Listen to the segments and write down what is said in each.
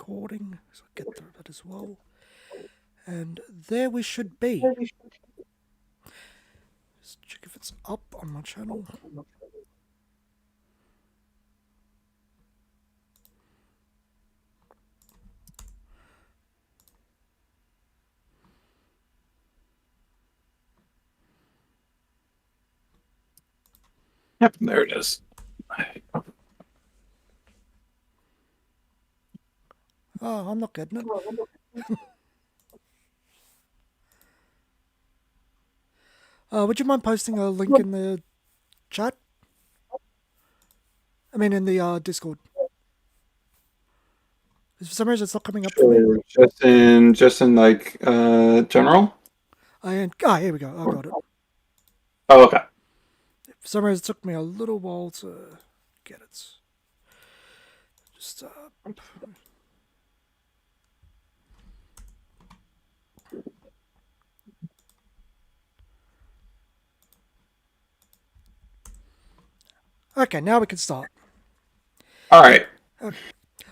recording, so I'll get through that as well. And there we should be. Let's check if it's up on my channel. Yep, there it is. Oh, I'm not getting it. Would you mind posting a link in the chat? I mean, in the Discord. For some reason, it's not coming up for me. Just in like general. Here we go. I got it. Oh, okay. For some reason, it took me a little while to get it. Just Okay, now we can start. All right. Okay.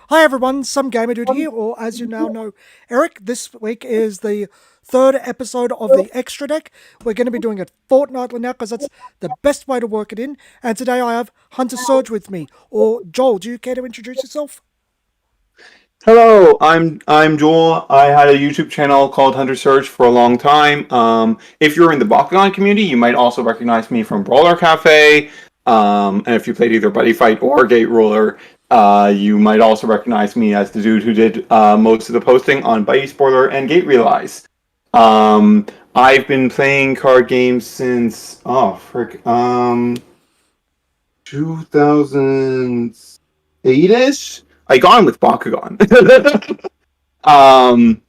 Hi everyone, Some Gamer Dude here, or as you now know, Eric. This week is the third episode of the Extra Deck. We're going to be doing it fortnightly now because that's the best way to work it in. And today I have Hunter Surge with me. Or Joel, do you care to introduce yourself? Hello, I'm Joel. I had a YouTube channel called Hunter Surge for a long time. If you're in the Bakugan community, you might also recognize me from Brawler Cafe. And if you played either Buddyfight or Gate Ruler, you might also recognize me as the dude who did most of the posting on Buddy Spoiler and Gate Realize. I've been playing card games since 2008-ish. I got on with Bakugan.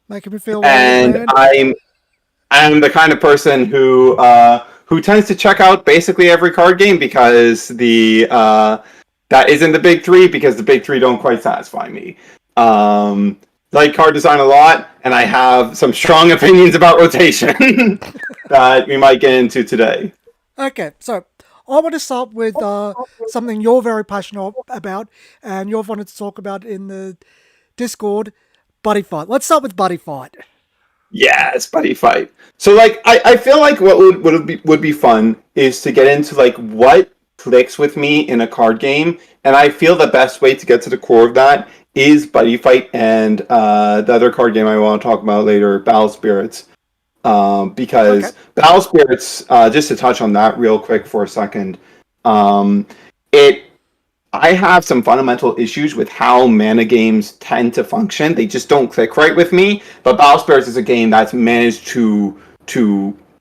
Making me feel and I'm the kind of person who tends to check out basically every card game because that isn't the big three, because the big three don't quite satisfy me. Like card design a lot, and I have some strong opinions about rotation that we might get into today. Okay, so I want to start with something you're very passionate about, and you've wanted to talk about in the Discord, Buddyfight. Let's start with Buddyfight. Yeah, it's Buddyfight. So, like, I feel like what would be fun is to get into like what clicks with me in a card game, and I feel the best way to get to the core of that is Buddyfight and the other card game I want to talk about later, Battle Spirits. Because okay. Battle Spirits, just to touch on that real quick for a second, I have some fundamental issues with how mana games tend to function. They just don't click right with me. But Battle Spirits is a game that's managed to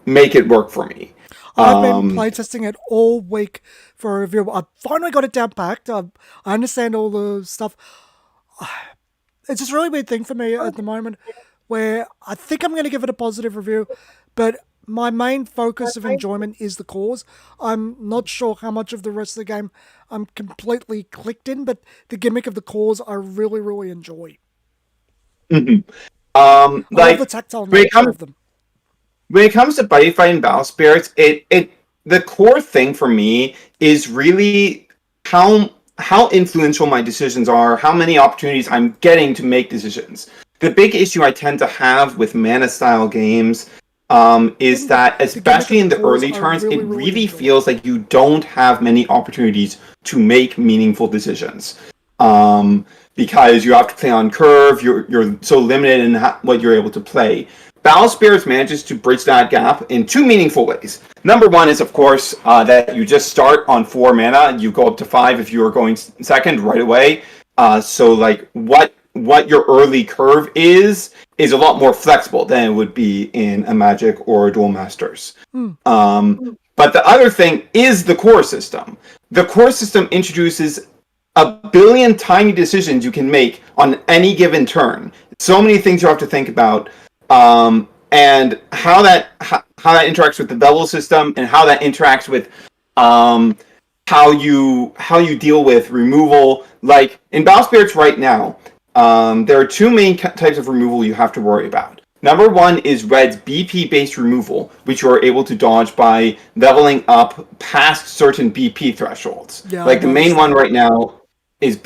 make it work for me. I've been playtesting it all week for a review. I finally got it down packed. I understand all the stuff. It's just a really weird thing for me at the moment where I think I'm going to give it a positive review, but my main focus of enjoyment is the cause. I'm not sure how much of the rest of the game I'm completely clicked in, but the gimmick of the cause I really, really enjoy. Mm-hmm. I love the tactile nature of them. When it comes to Buddyfight and Battle Spirits, the core thing for me is really how influential my decisions are, how many opportunities I'm getting to make decisions. The big issue I tend to have with mana-style games is that, especially in the early turns, it really feels like you don't have many opportunities to make meaningful decisions. Because you have to play on curve, you're so limited in what you're able to play. Battle Spirits manages to bridge that gap in two meaningful ways. Number one is, of course, that you just start on 4 mana. You go up to 5 if you are going second right away. So, like, what your early curve is a lot more flexible than it would be in a Magic or a Duel Masters. But the other thing is the core system. The core system introduces a billion tiny decisions you can make on any given turn. So many things you have to think about. And how that interacts with the level system, and how that interacts with how you deal with removal. Like in Battle Spirits right now, there are two main types of removal you have to worry about. Number one is Red's BP-based removal, which you are able to dodge by leveling up past certain BP thresholds. Yeah, like the main one right now. is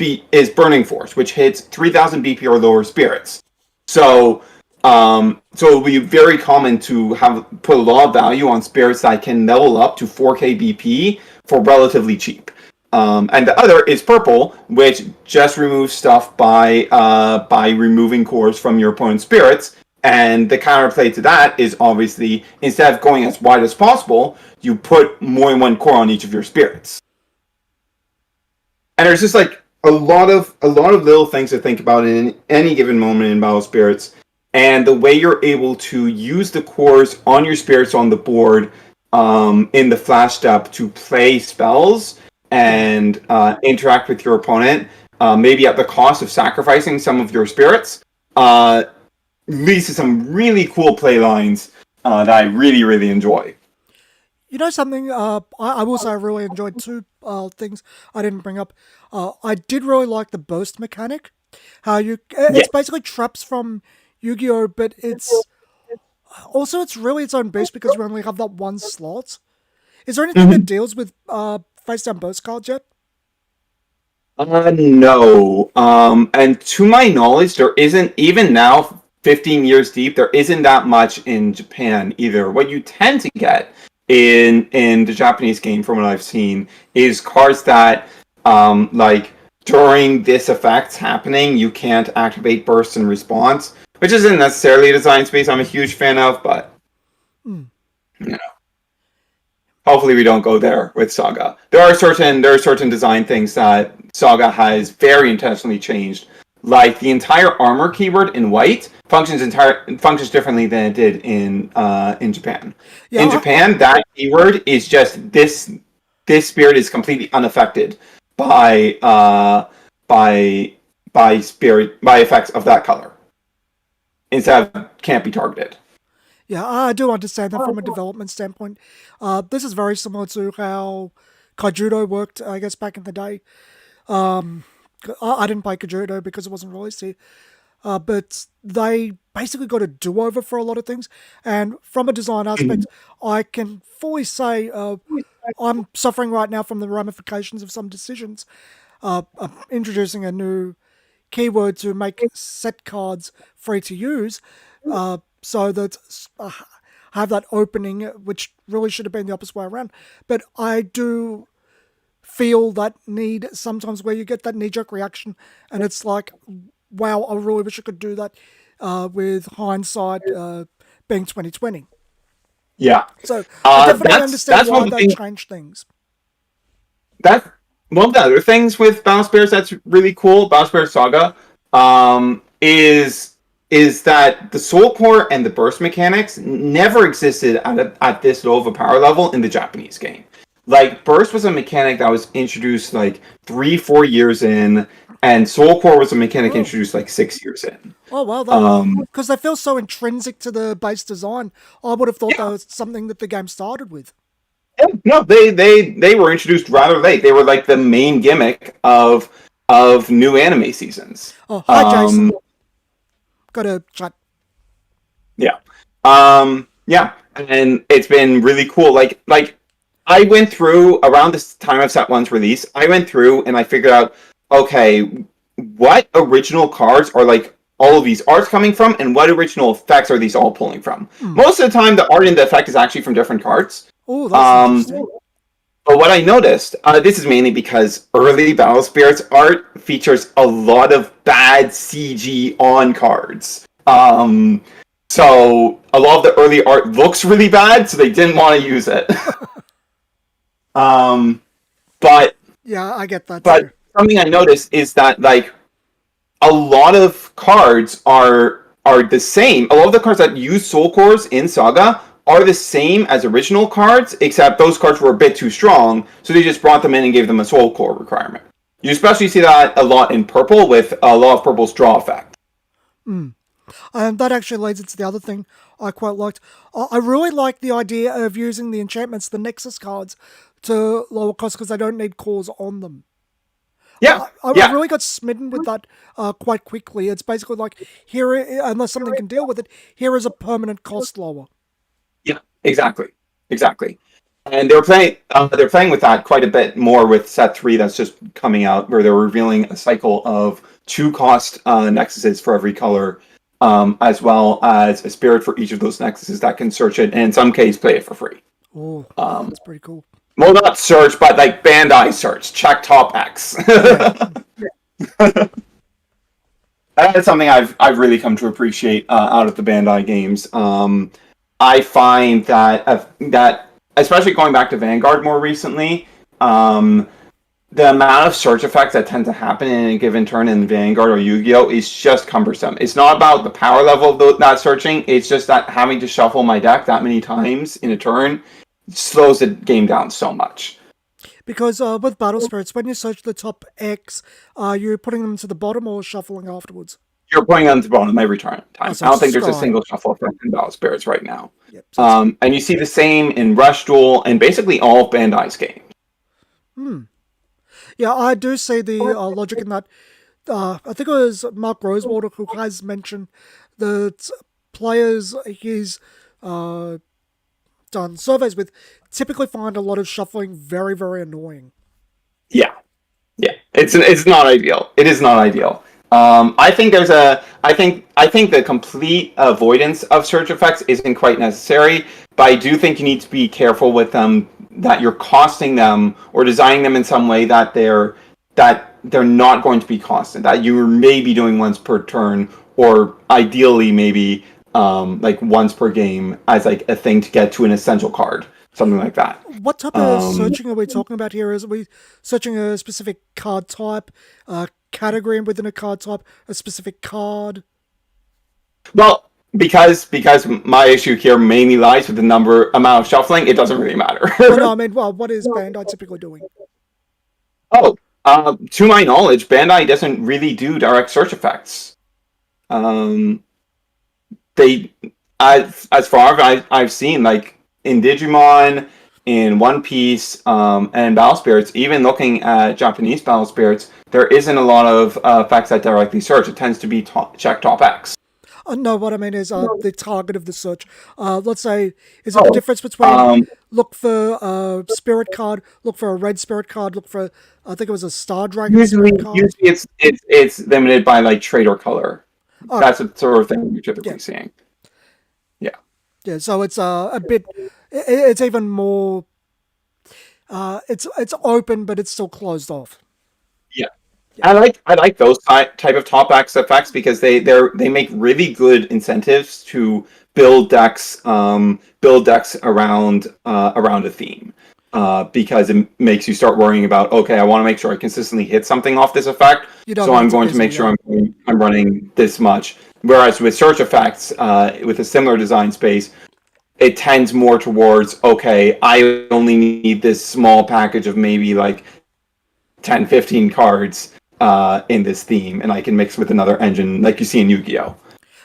Burning Force, which hits 3,000 BP or lower spirits. So so it will be very common to have put a lot of value on spirits that can level up to 4K BP for relatively cheap. And the other is purple, which just removes stuff by removing cores from your opponent's spirits. And the counterplay to that is obviously instead of going as wide as possible, you put more than one core on each of your spirits. And there's just like a lot of little things to think about in any given moment in Battle Spirits, and the way you're able to use the cores on your spirits on the board in the flash step to play spells and interact with your opponent, maybe at the cost of sacrificing some of your spirits, leads to some really cool play lines that I really, really enjoy. You know something? I will say I really enjoyed two things I didn't bring up. I did really like the burst mechanic. How it's basically traps from Yu-Gi-Oh, but it's really its own beast because we only have that one slot. Is there anything that deals with face down burst cards yet? No. And to my knowledge, there isn't, even now, 15 years deep, there isn't that much in Japan either. What you tend to get in the Japanese game, from what I've seen, is cards that, like, during this effect's happening, you can't activate burst and response, which isn't necessarily a design space I'm a huge fan of, but, you know. Hopefully we don't go there with Saga. There are certain design things that Saga has very intentionally changed. Like the entire armor keyword in white functions differently than it did in Japan. Yeah, in Japan, that keyword is just this spirit is completely unaffected by effects of that color. Instead of can't be targeted. Yeah, I do understand that from a development standpoint. This is very similar to how Kaijudo worked, I guess, back in the day. I didn't play Kaijudo because it wasn't released here. But they basically got a do-over for a lot of things. And from a design aspect, I can fully say I'm suffering right now from the ramifications of some decisions. Introducing a new keyword to make set cards free to use, so that have that opening, which really should have been the opposite way around. But I do feel that need sometimes where you get that knee-jerk reaction, and it's like, wow, I really wish I could do that with hindsight being 2020. Yeah. So I definitely understand why they changed things. That one of the other things with Battle Spirits that's really cool, Battle Spirits Saga, is that the Soul Core and the burst mechanics never existed at this low of a power level in the Japanese game. Like, burst was a mechanic that was introduced like 3-4 years in, and Soul Core was a mechanic introduced like 6 years in. Oh, well, because they feel so intrinsic to the base design, I would have thought that was something that the game started with. Yeah, no, they were introduced rather late. They were like the main gimmick of new anime seasons. Oh, hi, Jason. Got a chat. Yeah. Yeah, and it's been really cool. Like I went through around this time of Set 1's release, I went through and I figured out, okay, what original cards are like all of these arts coming from, and what original effects are these all pulling from? Most of the time, the art and the effect is actually from different cards. Oh, that's interesting. But what I noticed, this is mainly because early Battle Spirits art features a lot of bad CG on cards. So a lot of the early art looks really bad, so they didn't want to use it. But yeah, I get that. But something I noticed is that like a lot of cards are the same. A lot of the cards that use Soul Cores in Saga are the same as original cards, except those cards were a bit too strong, so they just brought them in and gave them a Soul Core requirement. You especially see that a lot in Purple with a lot of Purple's draw effect. And that actually leads into the other thing I quite liked. I really like the idea of using the enchantments, the Nexus cards, to lower cost because they don't need cores on them. Yeah, I really got smitten with that quite quickly. It's basically like, here, unless something can deal with it, here is a permanent cost lower. Yeah, exactly. And they're playing with that quite a bit more with set 3 that's just coming out, where they're revealing a cycle of 2 cost nexuses for every color, as well as a spirit for each of those nexuses that can search it, and in some cases play it for free. Oh, Um, that's pretty cool. well, not search, but like Bandai search, check top X. Yeah. That is something I've really come to appreciate out of the Bandai games. I find that especially going back to Vanguard more recently, the amount of search effects that tend to happen in a given turn in Vanguard or Yu-Gi-Oh is just cumbersome. It's not about the power level of that searching. It's just that having to shuffle my deck that many times in a turn slows the game down so much. Because with Battle Spirits, when you search the top X, are you putting them to the bottom or shuffling afterwards? You're putting on the bottom every time. Oh, I so don't think there's a sky. single shuffle effect in Battle Spirits right now. Yep. So And you see the same in Rush Duel and basically all of Bandai's games. yeah, I do see the logic in that. I think it was Mark Rosewater who has mentioned that players he's done surveys with typically find a lot of shuffling very, very annoying. Yeah, yeah, it's not ideal. It is not ideal. I think I think the complete avoidance of search effects isn't quite necessary, but I do think you need to be careful with them, that you're costing them or designing them in some way that they're not going to be constant. That you may be doing once per turn, or ideally maybe like once per game as like a thing to get to an essential card, something like that. What type of searching are we talking about here? Is we searching a specific card type, category within a card type, a specific card? Well, because my issue here mainly lies with the amount of shuffling, it doesn't really matter. Oh, no, I mean, well, what is Bandai typically doing? Oh, to my knowledge, Bandai doesn't really do direct search effects. Um, they, as far as I've seen, like in Digimon, in One Piece, and Battle Spirits, even looking at Japanese Battle Spirits, there isn't a lot of effects that directly search. It tends to be check top X. No, what I mean is the target of the search. Let's say, is it the Oh, difference between um, look for a spirit card, look for a red spirit card, look for, I think it was a Star Dragon usually, spirit card? usually it's limited by like trait or color. Okay, That's the sort of thing you're yeah, typically seeing. Yeah, yeah. So it's a bit, it's even more, it's open, but it's still closed off. yeah. Yeah, I like those type of top X effects because they make really good incentives to build decks around a theme. Because it makes you start worrying about, okay, I want to make sure I consistently hit something off this effect, you don't so want I'm it to going to fizzle. make Yeah, sure I'm running this much. Whereas with search effects, with a similar design space, it tends more towards, okay, I only need this small package of maybe like 10, 15 cards in this theme, and I can mix with another engine like you see in Yu-Gi-Oh!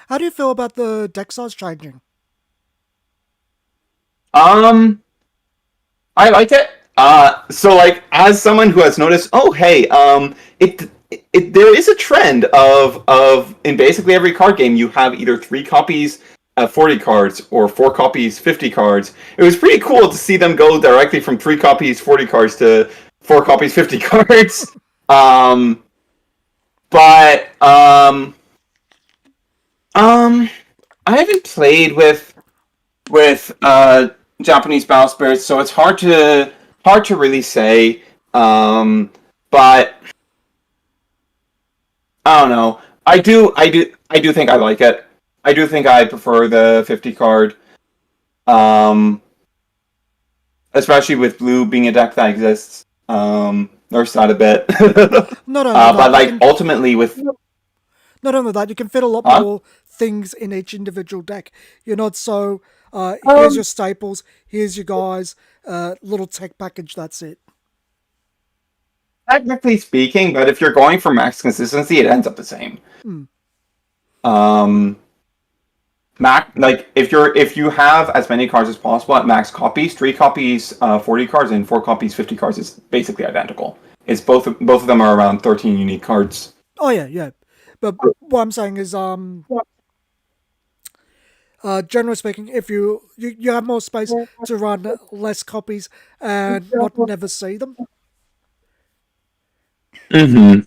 how do you feel about the deck size changing? Um, I like it. So like as someone who has noticed, oh hey, there is a trend of in basically every card game you have either 3 copies 40 cards or 4 copies 50 cards. It was pretty cool to see them go directly from 3 copies 40 cards to 4 copies 50 cards. Um, but um, I haven't played with Japanese Battle Spirits, so it's hard to really say. But I don't know. I do think I like it. I do think I prefer the 50 card. Um, Especially with blue being a deck that exists. Nerfs that a bit. Not only But that, you like can ultimately with not only that, you can fit a lot huh? more things in each individual deck. You're not so, here's Um, your staples, here's your guys, little tech package, that's it. Technically speaking, but if you're going for max consistency, it ends up the same. Hmm. Um, Max, like if you have as many cards as possible at max copies, 3 copies 40 cards and 4 copies 50 cards is basically identical. It's both of them are around 13 unique cards. Oh, yeah, yeah. But what I'm saying is, generally speaking, if you have more space to run less copies and not never see them. Mm-hmm.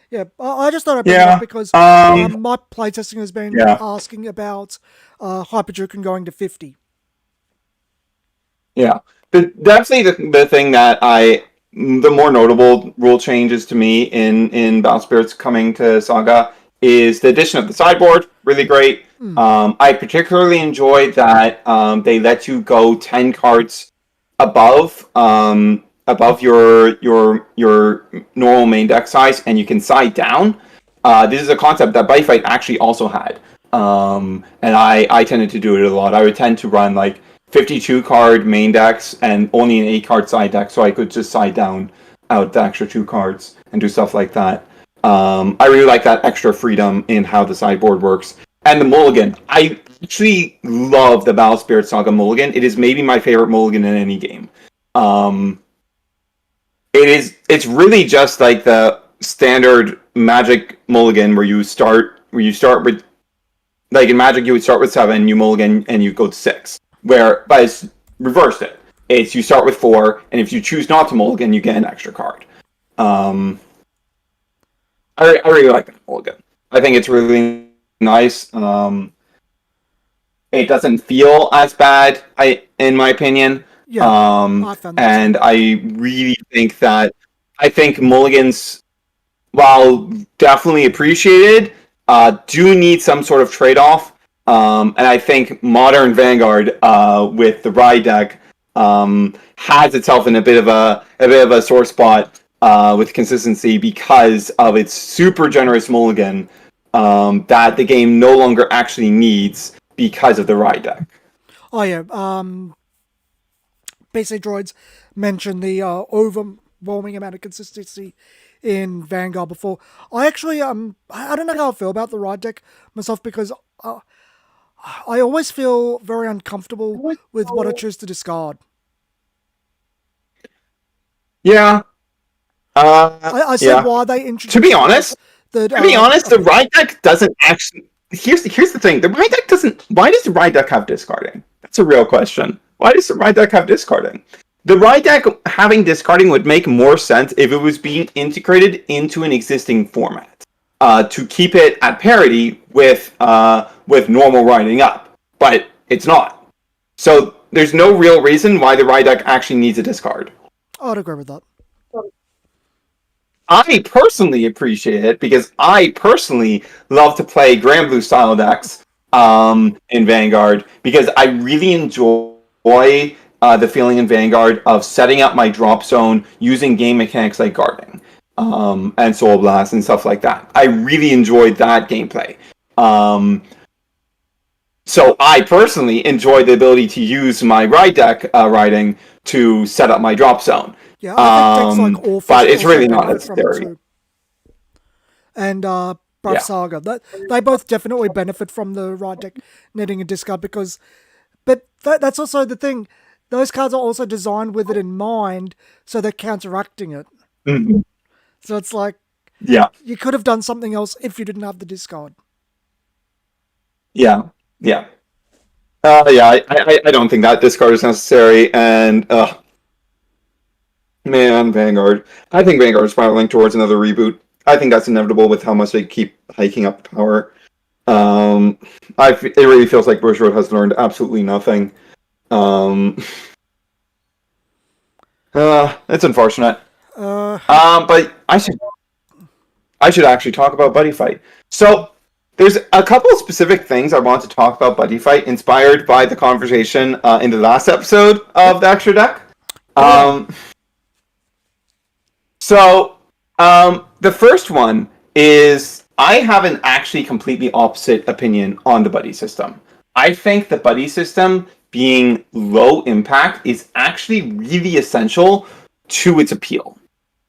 Yeah, I just thought I'd bring it up Yeah. because Um. my playtesting has been Yeah. asking about Hyperduke going to 50. Yeah. Definitely the thing that the more notable rule changes to me in Battle Spirits coming to Saga is the addition of the sideboard. Really great. I particularly enjoyed that they let you go 10 cards above your normal main deck size, and you can side down. This is a concept that Buddyfight actually also had, and I tended to do it a lot. I would tend to run like 52 card main decks and only an 8 card side deck, so I could just side down out the extra 2 cards and do stuff like that. I really like that extra freedom in how the sideboard works. And the mulligan. I actually love the Battle Spirits Saga mulligan. It is maybe my favorite mulligan in any game. It's really just like the standard Magic mulligan where you start with, like in Magic you would start with 7, you mulligan and you go to 6. But it's reversed it. It's you start with 4, and if you choose not to mulligan, you get an extra card. I really like that mulligan. I think it's really nice. It doesn't feel as bad, in my opinion. Yeah, I found that And too. I really think that mulligans, while definitely appreciated, do need some sort of trade-off. And I think modern Vanguard with the Ride deck has itself in a bit of a sore spot with consistency because of its super generous mulligan that the game no longer actually needs because of the Ride deck. Oh yeah, BC Droids mentioned the overwhelming amount of consistency in Vanguard before. I actually I don't know how I feel about the Ride deck myself because I always feel very uncomfortable with what I choose to discard. Yeah. I see Yeah. why they To introduced be honest, that. the Ride deck doesn't actually. Here's the thing. The Ride deck doesn't. Why does the Ride deck have discarding? That's a real question. Why does the Ride deck have discarding? The Ride deck having discarding would make more sense if it was being integrated into an existing format to keep it at parity with normal riding up, but it's not. So there's no real reason why the Ride deck actually needs a discard. I'd agree with that. I personally appreciate it because I personally love to play Grand Blue style decks in Vanguard because I really enjoy the feeling in Vanguard of setting up my drop zone using game mechanics like guarding and Soul Blast and stuff like that. I really enjoyed that gameplay. So I personally enjoy the ability to use my Ride deck riding to set up my drop zone. Yeah, I think decks like Orpheus But it's also really not benefit from it necessary. too. And Breath Yeah. Saga, they both definitely benefit from the Ride deck netting a discard because, but that's also the thing. Those cards are also designed with it in mind, so they're counteracting it. Mm-hmm. So it's like Yeah. you could have done something else if you didn't have the discard. Yeah. Yeah. I don't think that discard is necessary, and man, Vanguard. I think Vanguard is spiraling towards another reboot. I think that's inevitable with how much they keep hiking up power. It really feels like Bushiroad has learned absolutely nothing. It's unfortunate. But I should actually talk about Buddyfight. So there's a couple of specific things I want to talk about Buddyfight, inspired by the conversation in the last episode of the Extra Deck. The first one is I have an actually completely opposite opinion on the buddy system. I think the buddy system being low impact is actually really essential to its appeal.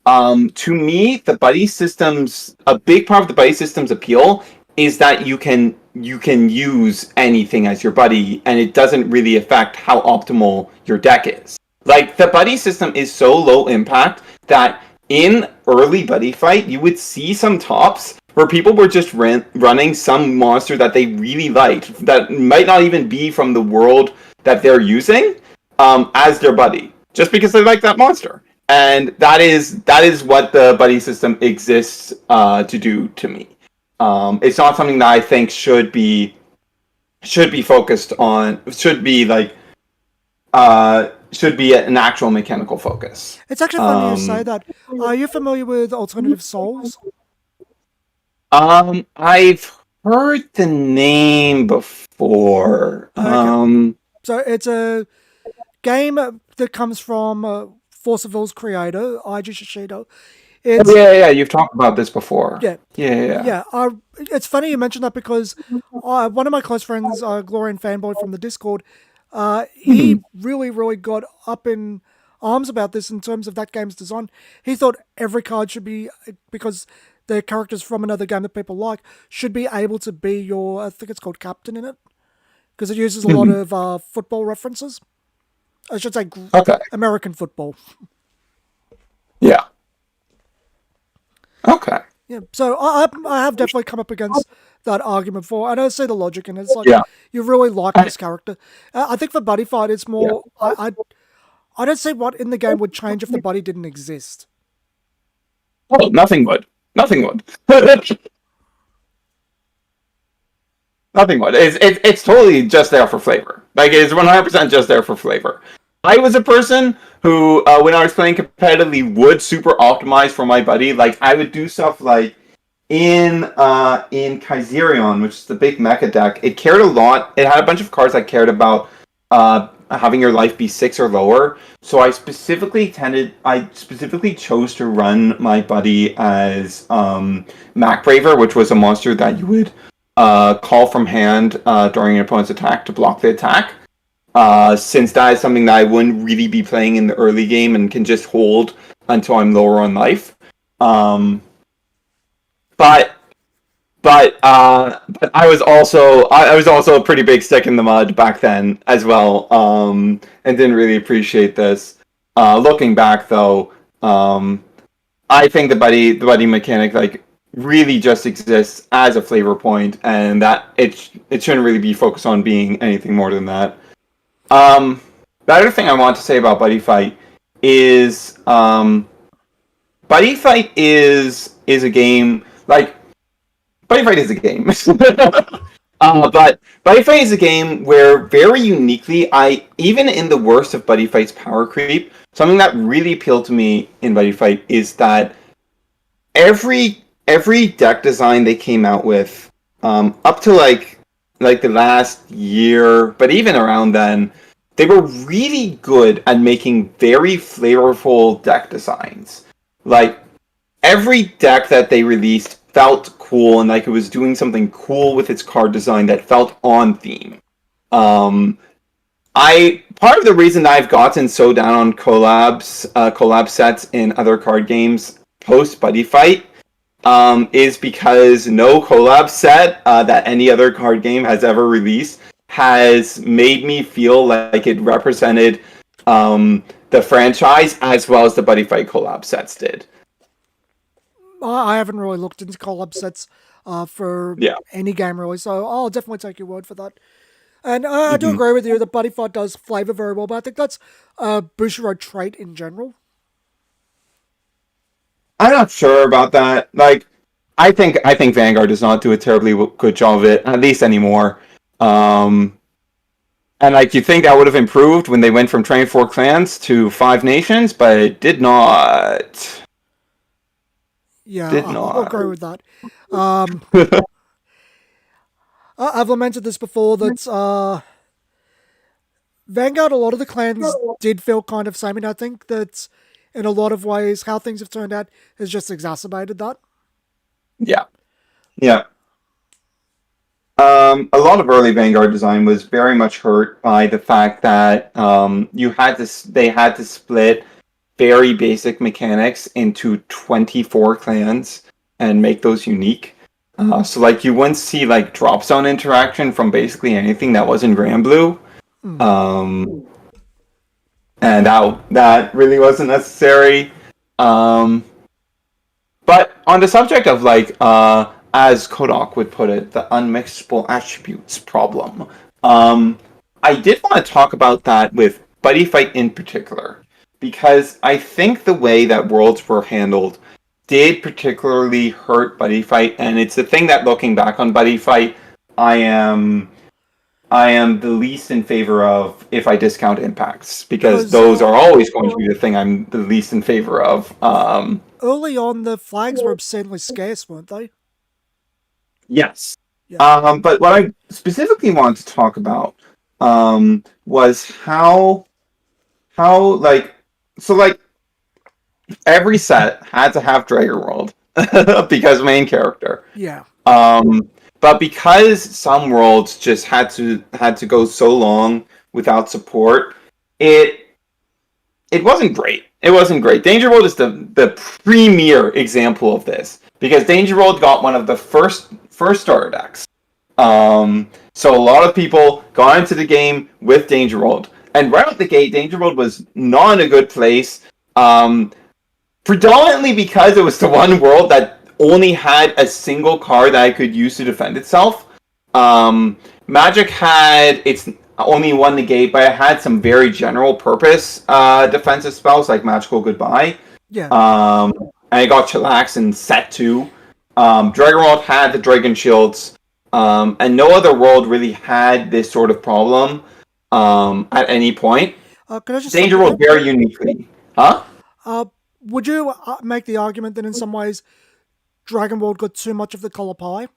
To me, a big part of the buddy system's appeal is that you can use anything as your buddy, and it doesn't really affect how optimal your deck is. Like, the buddy system is so low impact that in early buddy fight, you would see some tops where people were just running some monster that they really liked that might not even be from the world that they're using as their buddy, just because they like that monster. And that is what the buddy system exists to do to me. It's not something that I think should be focused on. Should be an actual mechanical focus. It's actually funny you say that. Are you familiar with Alternative Souls? I've heard the name before. Okay. So it's a game that comes from Force of Will's creator, Eiji Shishido. It's, yeah, you've talked about this before. Yeah. It's funny you mentioned that because one of my close friends, Glorian Fanboy from the Discord, he really, really got up in arms about this in terms of that game's design. He thought every card should be, because they're characters from another game that people like, should be able to be your, I think it's called captain in it, because it uses a lot of football references. I should say American football. Yeah. Okay. Yeah, so I have definitely come up against that argument before, and I see the logic in it. It's like, you really like this character. I think for Buddyfight, it's more, I don't see what in the game would change if the buddy didn't exist. Well, nothing would. Nothing would. Nothing would. It's totally just there for flavor. Like, it's 100% just there for flavor. I was a person who, when I was playing competitively, would super optimize for my buddy. Like, I would do stuff like in Kaiserion, which is the big mecha deck. It cared a lot. It had a bunch of cards that cared about having your life be 6 or lower. So I specifically chose to run my buddy as Mac Braver, which was a monster that you would call from hand during an opponent's attack to block the attack. Since that is something that I wouldn't really be playing in the early game and can just hold until I'm lower on life. But I was also a pretty big stick in the mud back then as well, and didn't really appreciate this. Looking back though, I think the buddy mechanic like really just exists as a flavor point, and that it shouldn't really be focused on being anything more than that. The other thing I want to say about Buddyfight is Buddyfight is a game, like, Buddyfight is a game. But Buddyfight is a game where very uniquely, even in the worst of Buddyfight's power creep, something that really appealed to me in Buddyfight is that every deck design they came out with, up to like the last year, but even around then, they were really good at making very flavorful deck designs. Like, every deck that they released felt cool and like it was doing something cool with its card design that felt on theme. Part of the reason I've gotten so down on collab sets in other card games post Buddyfight is because no collab set that any other card game has ever released has made me feel like it represented the franchise as well as the Buddyfight collab sets did. I haven't really looked into collab sets for any game really, so I'll definitely take your word for that. And I do agree with you that Buddyfight does flavor very well, but I think that's a Bushiroad trait in general. I'm not sure about that. Like, I think Vanguard does not do a terribly good job of it, at least anymore. And like, you'd think that would have improved when they went from 24 clans to 5 nations, but it did not. Yeah, I'll agree with that. I've lamented this before, that Vanguard, a lot of the clans did feel kind of samey, and I think that in a lot of ways how things have turned out has just exacerbated that. Yeah. A lot of early Vanguard design was very much hurt by the fact that they had to split very basic mechanics into 24 clans and make those unique. So like, you wouldn't see like drop zone interaction from basically anything that wasn't Grand Blue. And that really wasn't necessary. But on the subject of like as Kodak would put it, the unmixable attributes problem. I did want to talk about that with Buddyfight in particular, because I think the way that worlds were handled did particularly hurt Buddyfight, and it's the thing that, looking back on Buddyfight, I am the least in favor of if I discount impacts, because those are always going to be the thing I'm the least in favor of. Early on, the flags were obscenely scarce, weren't they? Yes. Yeah. But what I specifically wanted to talk about was how like every set had to have Dragon World because main character. Yeah. But because some worlds just had to go so long without support, it wasn't great. It wasn't great. Danger World is the premier example of this, because Danger World got one of the first starter decks. So a lot of people got into the game with Danger World, and right out the gate, Danger World was not in a good place. Predominantly because it was the one world that only had a single card that I could use to defend itself. Magic had its only one negate, but it had some very general purpose defensive spells like Magical Goodbye. Yeah. And it got chillaxed in set 2. Dragon World had the Dragon Shields, and no other world really had this sort of problem at any point. Can I just Danger World very uniquely. Huh? Would you make the argument that in some ways Dragon World got too much of the color pie?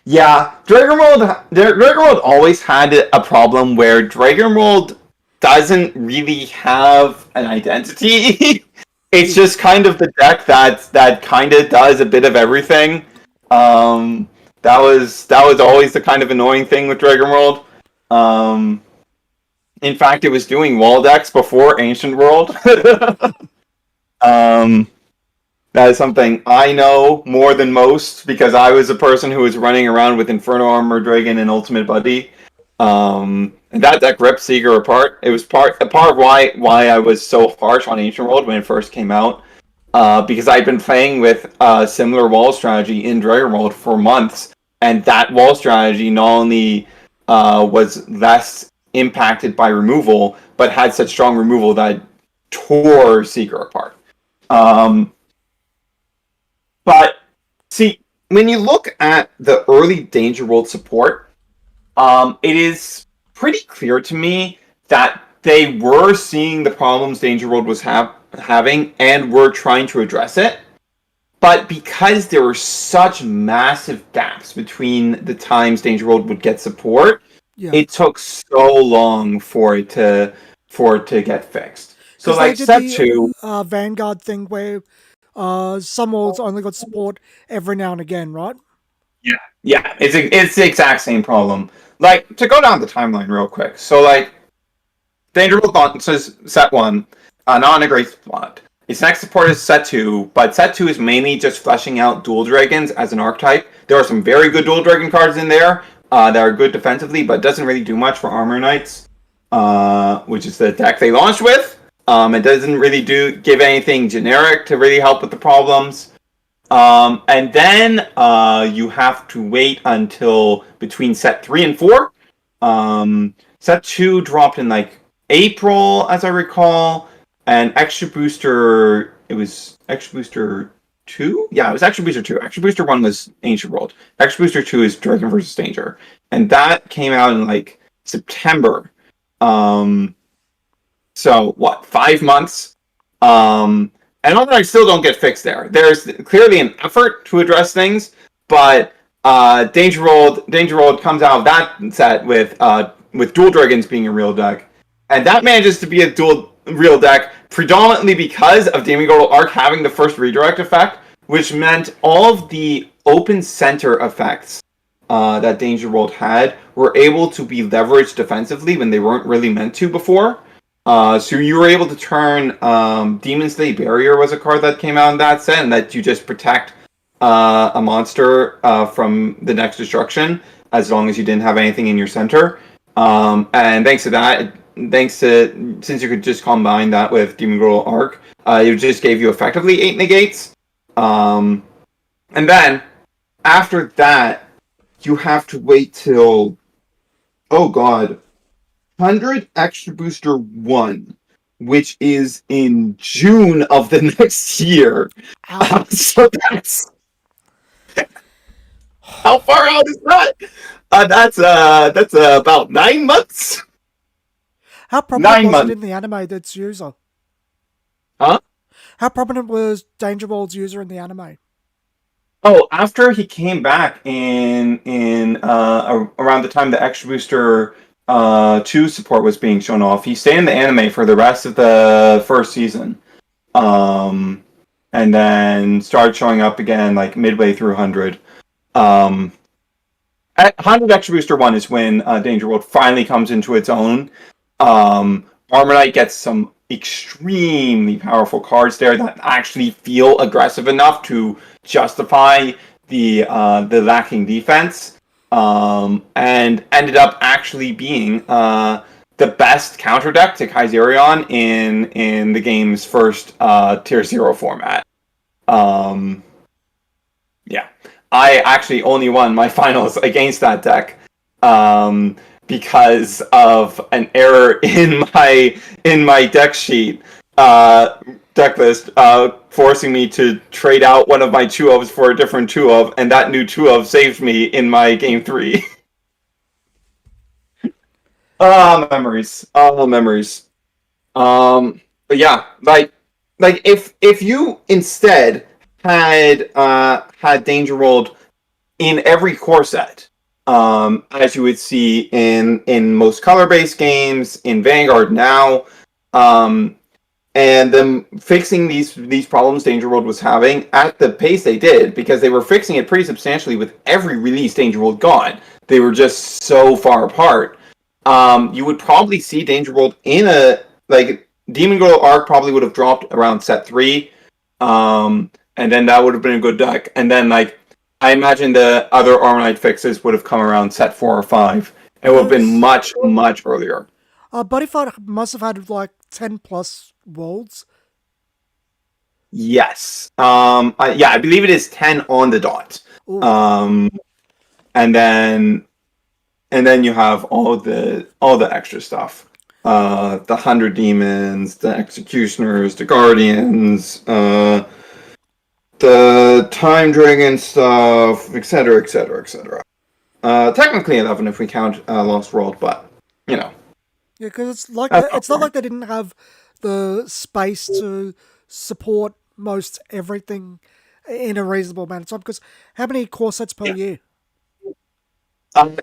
Yeah, Dragon World always had a problem where Dragon World doesn't really have an identity. It's just kind of the deck that kind of does a bit of everything. That was always the kind of annoying thing with Dragon World. In fact, it was doing wall decks before Ancient World. That is something I know more than most, because I was a person who was running around with Inferno Armor Dragon and Ultimate Buddy. And that deck ripped Seeger apart. It was part of why I was so harsh on Ancient World when it first came out. Because I'd been playing with a similar wall strategy in Dragon World for months, and that wall strategy not only was less impacted by removal, but had such strong removal that it tore Seeker apart. But see, when you look at the early Danger World support, it is pretty clear to me that they were seeing the problems Danger World was having and were trying to address it. But because there were such massive gaps between the times Danger World would get support, it took so long for it to get fixed. So like set 2, Vanguard thing where some worlds only got support every now and again, right? Yeah, it's the exact same problem. Like, to go down the timeline real quick. So like, Danger World says set 1, not a great spot. Its next support is set 2, but set 2 is mainly just fleshing out Dual Dragons as an archetype. There are some very good Dual Dragon cards in there that are good defensively, but doesn't really do much for Armor Knights, which is the deck they launched with. It doesn't really give anything generic to really help with the problems. And then you have to wait until between set 3 and 4. Set 2 dropped in like April, as I recall, and Extra Booster, it was Extra Booster 2? Yeah, it was Extra Booster 2. Extra Booster 1 was Ancient World. Extra Booster 2 is Dragon vs. Danger. And that came out in like September. So, 5 months? And all that I still don't get fixed there. There's clearly an effort to address things, but Danger World comes out of that set with Dual Dragons being a real deck. And that manages to be a real deck predominantly because of Demon Girdle Arc having the first redirect effect, which meant all of the open center effects that Danger World had were able to be leveraged defensively when they weren't really meant to before. So you were able to turn Demon Slay Barrier was a card that came out in that set, and that you just protect a monster from the next destruction as long as you didn't have anything in your center. And thanks to that, since you could just combine that with Demon Girdle Arc, it just gave you effectively 8 negates. And then after that, you have to wait till, oh god, 100 Extra Booster 1, which is in June of the next year. So that's, how far out is that? That's about 9 months. How prominent 9 was it months. in the anime, its user? Huh? How prominent was Danger World's user in the anime? Oh, after he came back around the time the Extra Booster 2 support was being shown off, he stayed in the anime for the rest of the first season. And then started showing up again like midway through 100. At 100 Extra Booster 1 is when Danger World finally comes into its own. Armor Knight gets some extremely powerful cards there that actually feel aggressive enough to justify the lacking defense, and ended up actually being the best counter deck to Kaiserion in the game's first Tier 0 format. Yeah. I actually only won my finals against that deck because of an error in my deck sheet, deck list, forcing me to trade out one of my 2-ofs for a different 2-of, and that new 2-of saved me in my game 3. Memories. Memories. But yeah, like if you instead had Danger World in every core set, as you would see in most color-based games, in Vanguard now, and them fixing these problems Danger World was having at the pace they did, because they were fixing it pretty substantially with every release Danger World got. They were just so far apart. You would probably see Danger World in a, like, Demon Girl Arc probably would have dropped around set 3, and then that would have been a good deck. And then, like, I imagine the other Armor Knight fixes would have come around set 4 or 5. It would have been much, much earlier. Buddyfight must have had like 10 plus worlds. Yes. I believe it is 10 on the dot. Ooh. And then you have all the extra stuff. The 100 demons, the executioners, the guardians, the time dragon stuff, etc., etc., etc. Technically 11 if we count Lost World, but you know. Yeah, because it's like That's it's not like they didn't have the space to support most everything in a reasonable amount of time. Because how many core sets per year?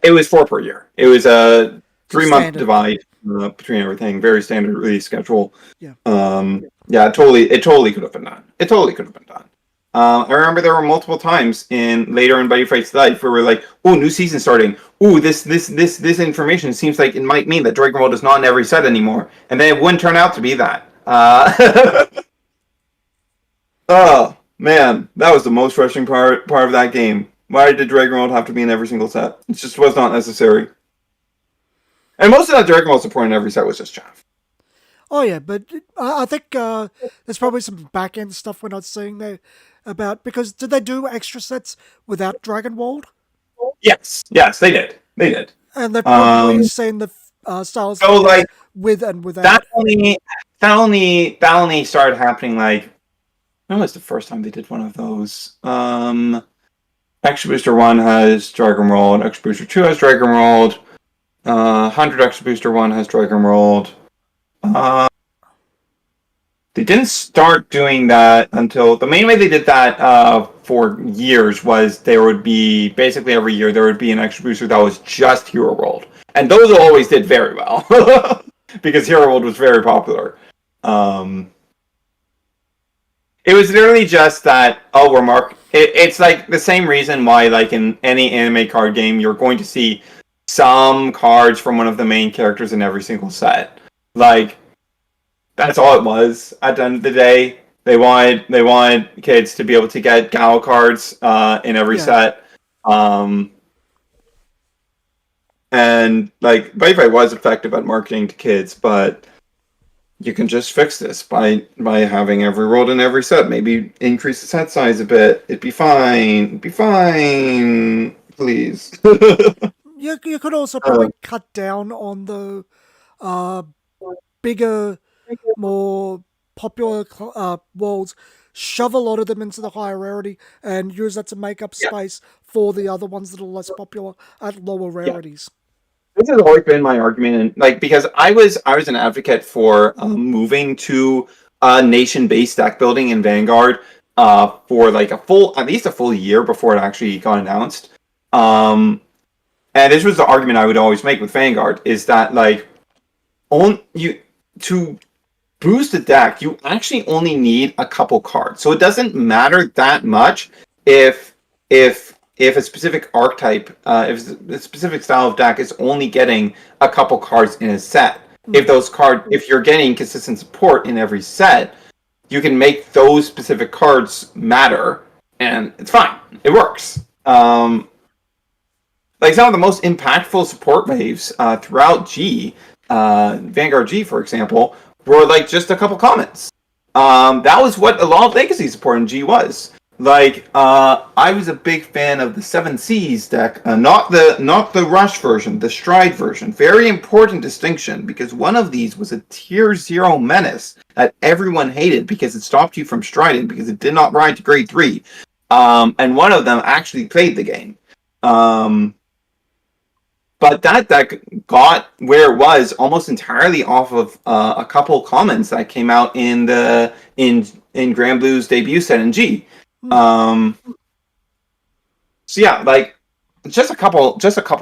It was 4 per year. It was a 3-month Standard. divide between everything. Very standard release schedule. Yeah. Yeah, it totally could have been done. It totally could have been done. I remember there were multiple times later in Buddyfight's life where we're like, "Oh, new season starting. Oh, this information seems like it might mean that Dragon World is not in every set anymore," and then it wouldn't turn out to be that. Oh man, that was the most frustrating part of that game. Why did Dragon World have to be in every single set? It just was not necessary. And most of that Dragon World support in every set was just chaff. Oh yeah, but I think there's probably some back end stuff we're not seeing there about, because did they do extra sets without Dragon World? Yes, they did. They did. And they've probably seen the styles So like with and without. that only started happening like, when was the first time they did one of those? Extra Booster 1 has Dragon World, Extra Booster 2 has Dragon World, 100 Extra Booster 1 has Dragon World. They didn't start doing that until, the main way they did that for years was there would be, basically every year, there would be an Extra Booster that was just Hero World. And those always did very well, because Hero World was very popular. It was literally just that, it's like the same reason why, like, in any anime card game, you're going to see some cards from one of the main characters in every single set. Like, that's all it was. At the end of the day, they wanted kids to be able to get Gao cards in every set. And like, Buddyfight was effective at marketing to kids, but you can just fix this by having every rolled in every set. Maybe increase the set size a bit. It'd be fine. It'd be fine. Please. You could also probably cut down on the uh, bigger, more popular worlds, shove a lot of them into the higher rarity, and use that to make up Yeah, space for the other ones that are less popular at lower yeah. rarities. This has always been my argument, and like because I was an advocate for moving to nation based deck building in Vanguard for like at least a full year before it actually got announced. Um, and this was the argument I would always make with Vanguard is that like on you to boost a deck, you actually only need a couple cards. So it doesn't matter that much if if a specific archetype, if a specific style of deck is only getting a couple cards in a set. If you're getting consistent support in every set, you can make those specific cards matter, and it's fine. It works. Like some of the most impactful support waves throughout Vanguard G, for example, were like just a couple comments. That was what a lot of legacy support in G was. Like, I was a big fan of the Seven Seas deck, not the Rush version, the Stride version. Very important distinction because one of these was a Tier 0 menace that everyone hated because it stopped you from striding because it did not ride to grade 3. And one of them actually played the game. But that deck got where it was almost entirely off of a couple comments that came out in Grand Blue's debut set in G. So yeah, like just a couple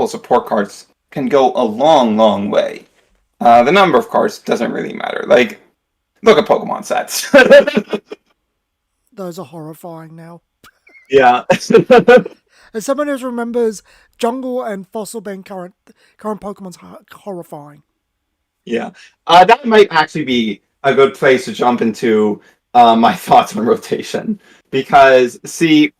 support cards can go a long way. The number of cards doesn't really matter. Like, look at Pokemon sets. Those are horrifying now. Yeah. As someone who remembers Jungle and Fossil being current Pokemon's horrifying. Yeah. That might actually be a good place to jump into my thoughts on rotation. Because, see,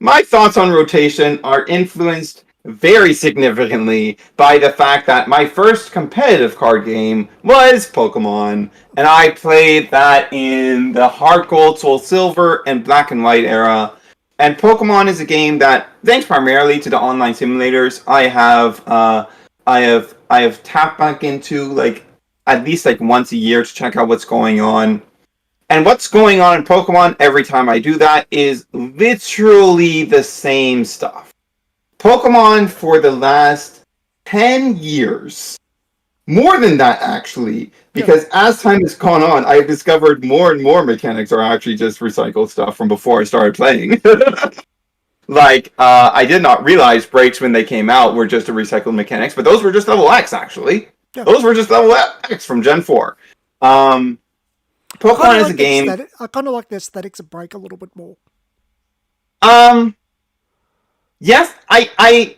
my thoughts on rotation are influenced very significantly by the fact that my first competitive card game was Pokemon, and I played that in the Heart Gold, Soul Silver, and Black and White era. And Pokemon is a game that, thanks primarily to the online simulators, I have tapped back into like at least like once a year to check out what's going on. And what's going on in Pokemon every time I do that is literally the same stuff. Pokemon for the last 10 years, more than that actually, because as time has gone on, I've discovered more and more mechanics are actually just recycled stuff from before I started playing. Like, I did not realize breaks when they came out were just a recycled mechanics, but those were just level X actually. Yeah. Those were just level X from Gen 4. Pokemon is a game. I kind of like the aesthetics of Break a little bit more. Yes, I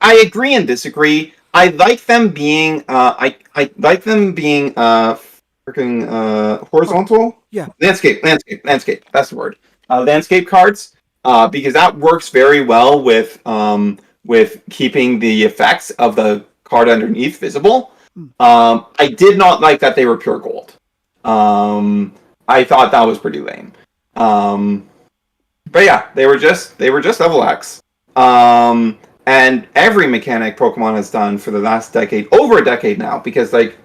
agree and disagree. I like them being I like them being freaking horizontal. Yeah. Landscape. That's the word. Landscape cards. Because that works very well with keeping the effects of the card underneath visible. I did not like that they were pure gold. I thought that was pretty lame. But yeah, they were just level X. And every mechanic Pokemon has done for the last decade, over a decade now, because like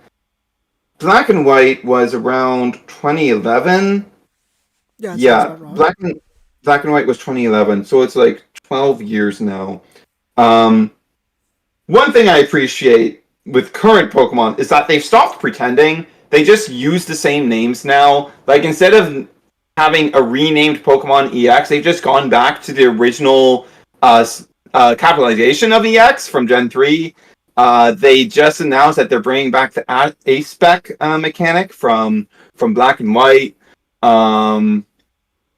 Black and White was around 2011. Yeah, right. Black and White was 2011, so it's like 12 years now. One thing I appreciate with current Pokemon is that they've stopped pretending. They just use the same names now. Like, instead of having a renamed Pokemon EX, they've just gone back to the original capitalization of EX from Gen 3. They just announced that they're bringing back the A-Spec mechanic from Black and White.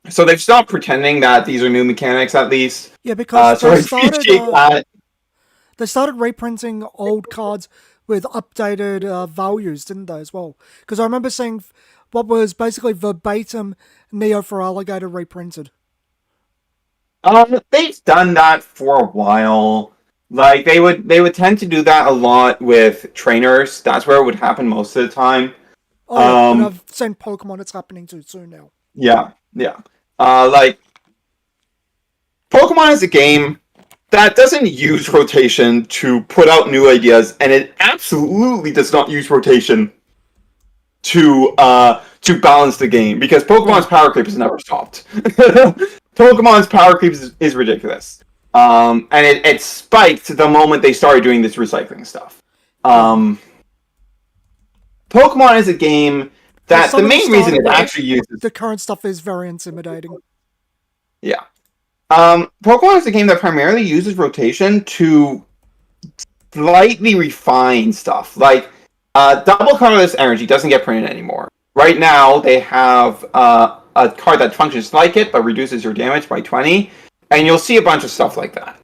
So they've stopped pretending that these are new mechanics, at least. Yeah, because so I appreciate that. They started reprinting old cards with updated values, didn't they, as well? Because I remember seeing what was basically verbatim Neo for Alligator reprinted. They've done that for a while. Like, they would tend to do that a lot with trainers. That's where it would happen most of the time. Oh yeah, and I've seen Pokemon it's happening to too now. Yeah, yeah. Like Pokemon is a game that doesn't use rotation to put out new ideas, and it absolutely does not use rotation to balance the game because Pokemon's power creep has never stopped. Pokemon's power creep is ridiculous, and it spiked the moment they started doing this recycling stuff. Pokemon is a game that the main reason it actually uses the current stuff is very intimidating. Yeah. Pokemon is a game that primarily uses rotation to slightly refine stuff. Like, double colorless energy doesn't get printed anymore. Right now, they have a card that functions like it, but reduces your damage by 20. And you'll see a bunch of stuff like that.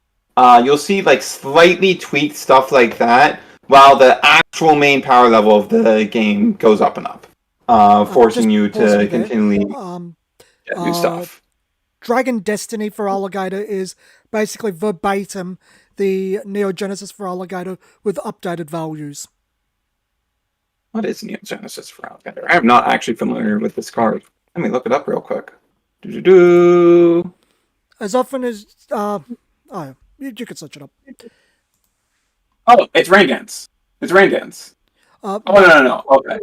You'll see, like, slightly tweaked stuff like that, while the actual main power level of the game goes up and up, forcing you to continually get new stuff. Dragon Destiny for Alligator is basically verbatim the Neo Genesis for Alligator with updated values. What is Neo Genesis for Alligator? I am not actually familiar with this card. Let me look it up real quick. Do-do-do. As often as... you can search it up. Oh, it's Rain Dance. It's Rain Dance. No. Okay.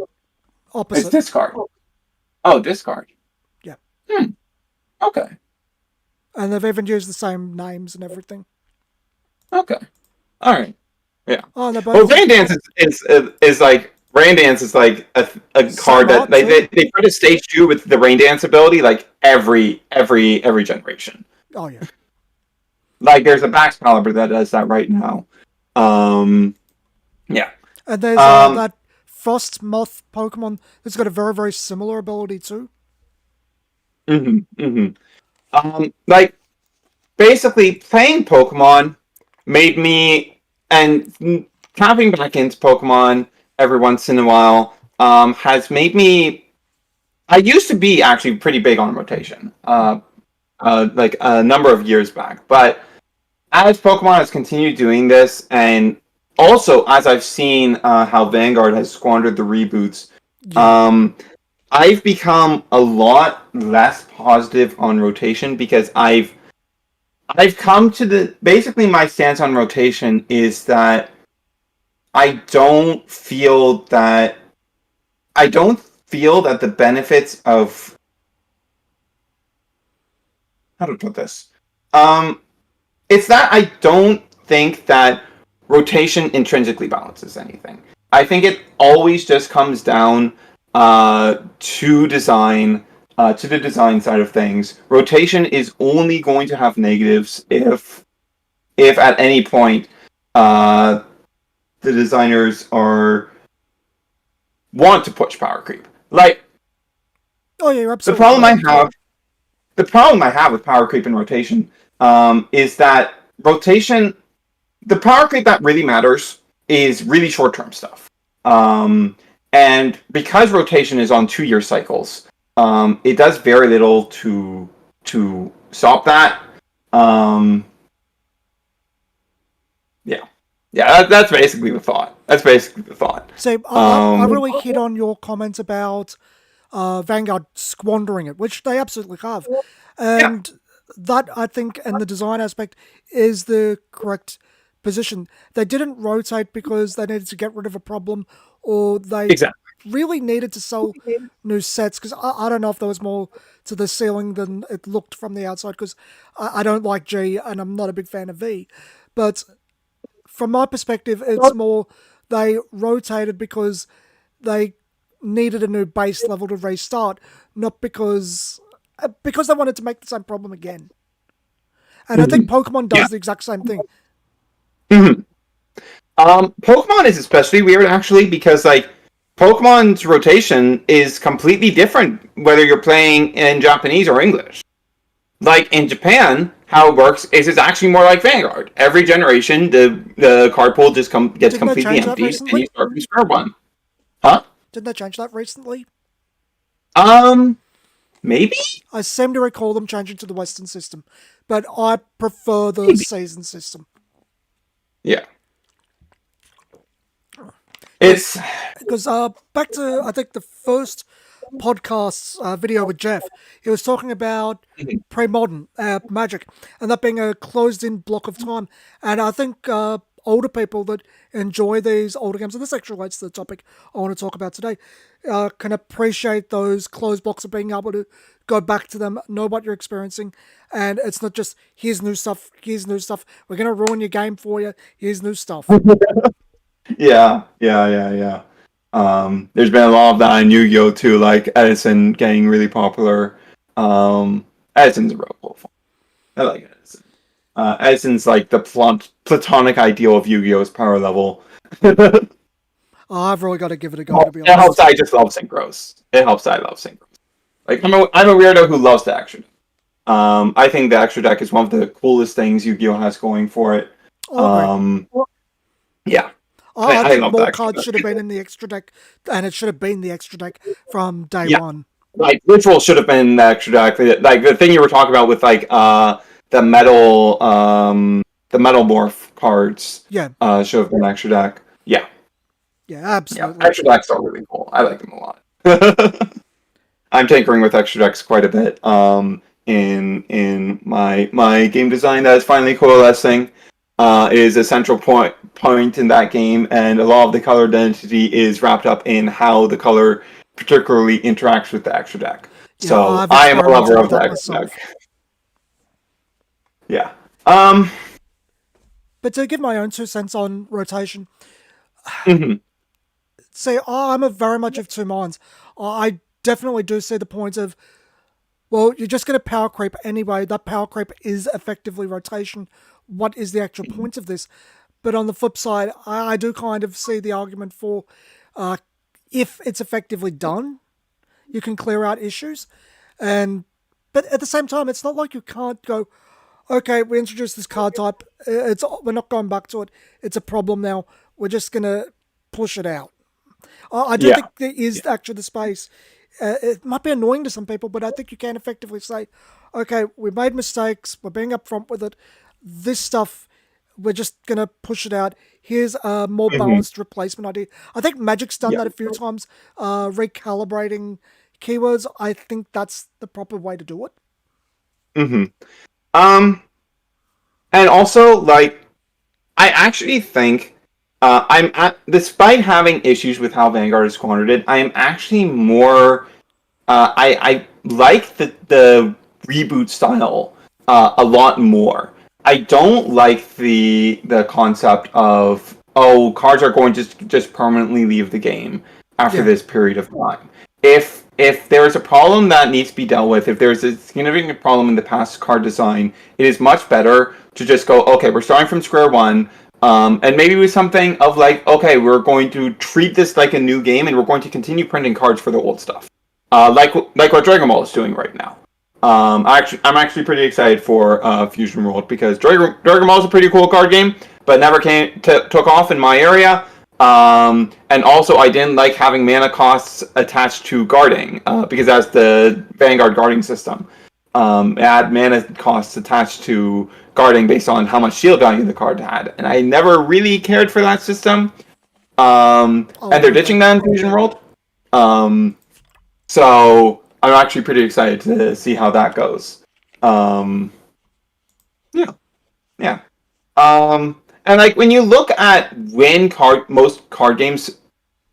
Opposite. It's discard. Oh, discard. Yeah. Okay. And they've even used the same names and everything. Okay. All right. Yeah. Oh, well, Rain Dance is like Rain Dance is like a card that they put a stage 2 with the Rain Dance ability like every generation. Oh yeah. Like there's a Bax Caliber that does that right now. Yeah. And there's that Frost Moth Pokemon that's got a very, very similar ability too. Like basically playing Pokemon made me, and tapping back into Pokemon every once in a while has made me. I used to be actually pretty big on rotation, like a number of years back, but as Pokemon has continued doing this, and also as I've seen how Vanguard has squandered the reboots, I've become a lot less positive on rotation because I've come to basically my stance on rotation is that I don't feel that the benefits of, how to put this, it's that I don't think that rotation intrinsically balances anything. I think it always just comes down to design, to the design side of things. Rotation is only going to have negatives if at any point the designers want to push power creep. Like, oh yeah, you're absolutely the problem I have with power creep and rotation is that rotation, the power creep that really matters is really short-term stuff. And because rotation is on 2-year cycles, it does very little to stop that. That's basically the thought. So I really hit on your comments about Vanguard squandering it, which they absolutely have. And that, I think, and the design aspect is the correct position. They didn't rotate because they needed to get rid of a problem, or they really needed to sell new sets, because I don't know if there was more to the ceiling than it looked from the outside, because I don't like G and I'm not a big fan of V. But from my perspective, it's more they rotated because they needed a new base level to restart, not because they wanted to make the same problem again. And I think Pokemon does the exact same thing. Pokemon is especially weird, actually, because like Pokemon's rotation is completely different whether you're playing in Japanese or English. Like in Japan, how it works is it's actually more like Vanguard. Every generation, the card pool just gets completely empty, and you start from square one. Huh? Didn't they change that recently? Maybe? I seem to recall them changing to the Western system, but I prefer the season system. Yeah. It's Because back to, I think, the first podcast's video with Jeff, he was talking about pre-modern Magic and that being a closed-in block of time. And I think older people that enjoy these older games, and this actually relates to the topic I want to talk about today, can appreciate those closed blocks of being able to go back to them, know what you're experiencing, and it's not just here's new stuff, we're gonna ruin your game for you, here's new stuff. yeah. There's been a lot of that in Yu-Gi-Oh too, like Edison getting really popular. Edison's a real cool fun. I like Edison. Edison's like the platonic ideal of Yu-Gi-Oh's power level. I've really got to give it a go, to be It helps. honest. I just love synchros. It helps. I love synchros. Like I'm a weirdo who loves the extra deck. I think the extra deck is one of the coolest things Yu-Gi-Oh has going for it. Yeah. I think love more that cards should have been in the extra deck, and it should have been the extra deck from day one. Like Ritual should have been the extra deck. Like the thing you were talking about with like the metal morph cards. Yeah. Should have been extra deck. Yeah. Yeah, absolutely. Yeah. Extra decks are really cool. I like them a lot. I'm tinkering with extra decks quite a bit. In my game design that is finally coalescing. Is a central point in that game, and a lot of the color identity is wrapped up in how the color particularly interacts with the extra deck. Yeah, so I am a lover of the extra deck. Yeah. But to give my own 2 cents on rotation, mm-hmm. see, I'm very much of two minds. I definitely do see the point of, well, you're just going to power creep anyway. That power creep is effectively rotation. What is the actual point of this? But on the flip side, I do kind of see the argument for if it's effectively done, you can clear out issues. But at the same time, it's not like you can't go, okay, we introduced this card type. We're not going back to it. It's a problem now. We're just going to push it out. I do think there is actually the space. It might be annoying to some people, but I think you can effectively say, okay, we made mistakes. We're being upfront with it. This stuff, we're just going to push it out. Here's a more balanced replacement idea. I think Magic's done that a few times, recalibrating keywords. I think that's the proper way to do it. And also, like, I actually think despite having issues with how Vanguard is squandered it, I am actually more I like the reboot style a lot more. I don't like the concept of cards are going to just permanently leave the game after this period of time. If there's a problem that needs to be dealt with, if there's a significant problem in the past card design, it is much better to just go, okay, we're starting from square one, and maybe with something of like, okay, we're going to treat this like a new game, and we're going to continue printing cards for the old stuff, like what Dragon Ball is doing right now. I'm actually pretty excited for Fusion World because Dragon Ball is a pretty cool card game, but never took off in my area. And also I didn't like having mana costs attached to guarding because that's the Vanguard guarding system. It had mana costs attached to guarding based on how much shield value the card had, and I never really cared for that system. And they're ditching that in Fusion World. So I'm actually pretty excited to see how that goes. Yeah. And like when you look at when most card games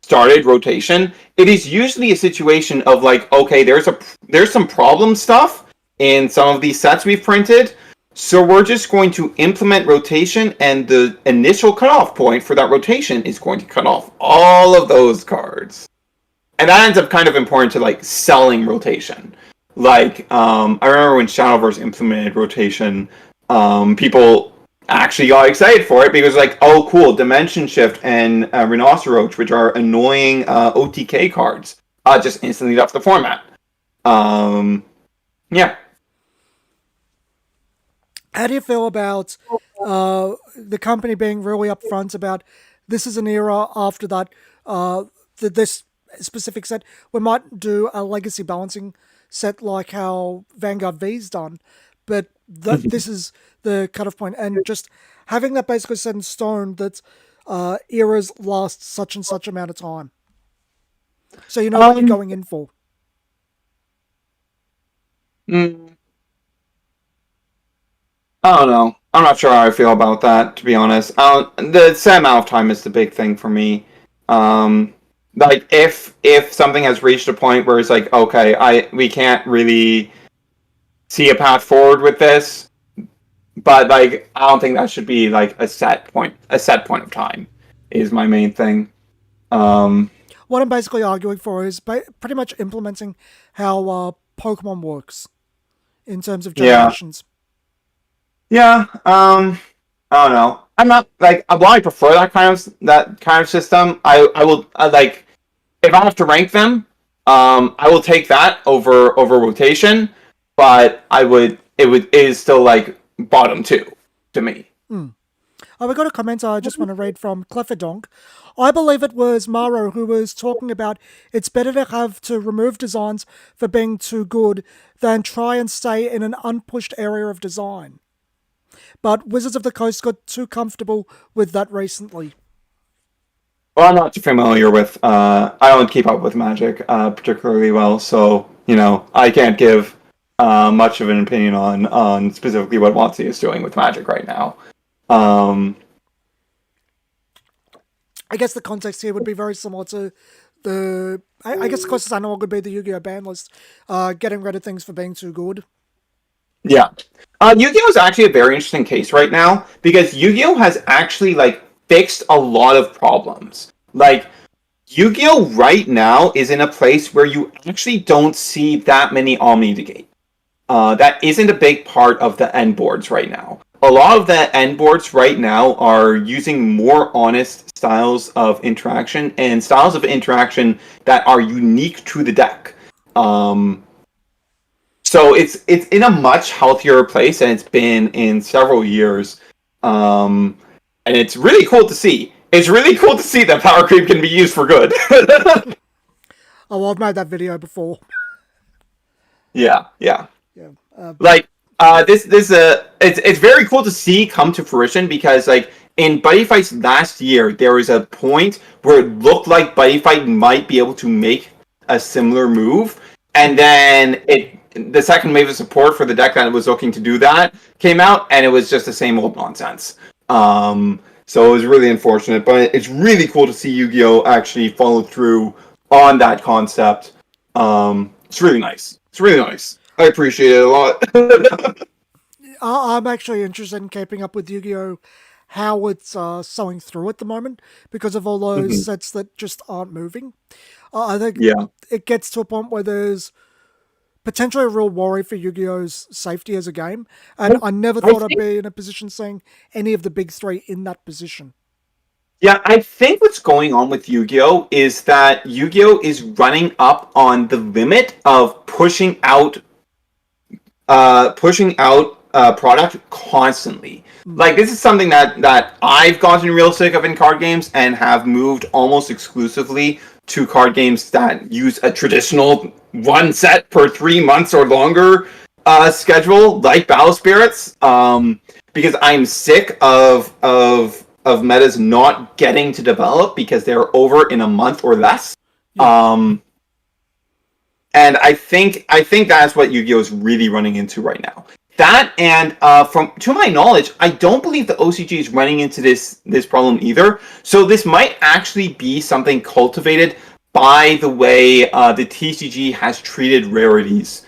started rotation, it is usually a situation of like, okay, there's some problem stuff in some of these sets we've printed, so we're just going to implement rotation, and the initial cutoff point for that rotation is going to cut off all of those cards. And that ends up kind of important to like selling rotation. Like, I remember when Shadowverse implemented rotation, people actually got excited for it because like, oh cool, Dimension Shift and Rhinoceros, which are annoying OTK cards, just instantly left the format. Yeah. How do you feel about the company being really upfront about this is an era after that, this specific set, we might do a legacy balancing set like how Vanguard V's done, but this is the cutoff point, and just having that basically set in stone that eras last such and such amount of time. So you know what you're Um, going in for. mm, I don't know. I'm not sure how I feel about that, to be honest. The set amount of time is the big thing for me. Um, like if something has reached a point where it's like, okay, we can't really see a path forward with this, but like I don't think that should be like a set point of time is my main thing. Um, What I'm basically arguing for is pretty much implementing how Pokemon works in terms of yeah, generations. yeah. I don't know. I'm not like while I prefer that kind of system. I will like if I have to rank them, I will take that over rotation. But it is still like bottom two to me. Oh, we got a comment I just want to read from Clefferdonk. I believe it was Maro who was talking about it's better to have to remove designs for being too good than try and stay in an unpushed area of design. But Wizards of the Coast got too comfortable with that recently. Well, I'm not too familiar with. I don't keep up with Magic particularly well, so I can't give much of an opinion on specifically what WotC is doing with Magic right now. Um, I guess the context here would be very similar to I guess the closest analog would be the Yu-Gi-Oh ban list, getting rid of things for being too good. yeah, Yu-Gi-Oh is actually a very interesting case right now because Yu-Gi-Oh has actually like fixed a lot of problems. Like Yu-Gi-Oh right now is in a place where you actually don't see that many Omni Negate. That isn't a big part of the end boards right now. A lot of the end boards right now are using more honest styles of interaction and styles of interaction that are unique to the deck. Um, so it's in a much healthier place, and it's been in several years. And it's really cool to see. It's really cool to see that power creep can be used for good. Oh, well, I've made that video before. Yeah, yeah. Yeah. Like it's very cool to see come to fruition because like in Buddy Fight's last year there was a point where it looked like Buddy Fight might be able to make a similar move, and then the second wave of support for the deck that was looking to do that came out, and it was just the same old nonsense. So it was really unfortunate, but it's really cool to see Yu-Gi-Oh actually follow through on that concept. It's really nice. It's really nice. I appreciate it a lot. I'm actually interested in keeping up with Yu-Gi-Oh! How it's sewing through at the moment because of all those Mhm. sets that just aren't moving. I think Yeah. it gets to a point where there's potentially a real worry for Yu-Gi-Oh's safety as a game, and I never I thought I'd think be in a position seeing any of the big three in that position. yeah, I think what's going on with Yu-Gi-Oh is that Yu-Gi-Oh is running up on the limit of pushing out product constantly. Mm. Like this is something that I've gotten real sick of in card games and have moved almost exclusively to card games that use a traditional one set per 3 months or longer schedule, like Battle Spirits. Because I'm sick of metas not getting to develop because they're over in a month or less. Yeah. Um, and I think that's what Yu-Gi-Oh is really running into right now. That and from to my knowledge, I don't believe the OCG is running into this problem either. So this might actually be something cultivated by the way the TCG has treated rarities,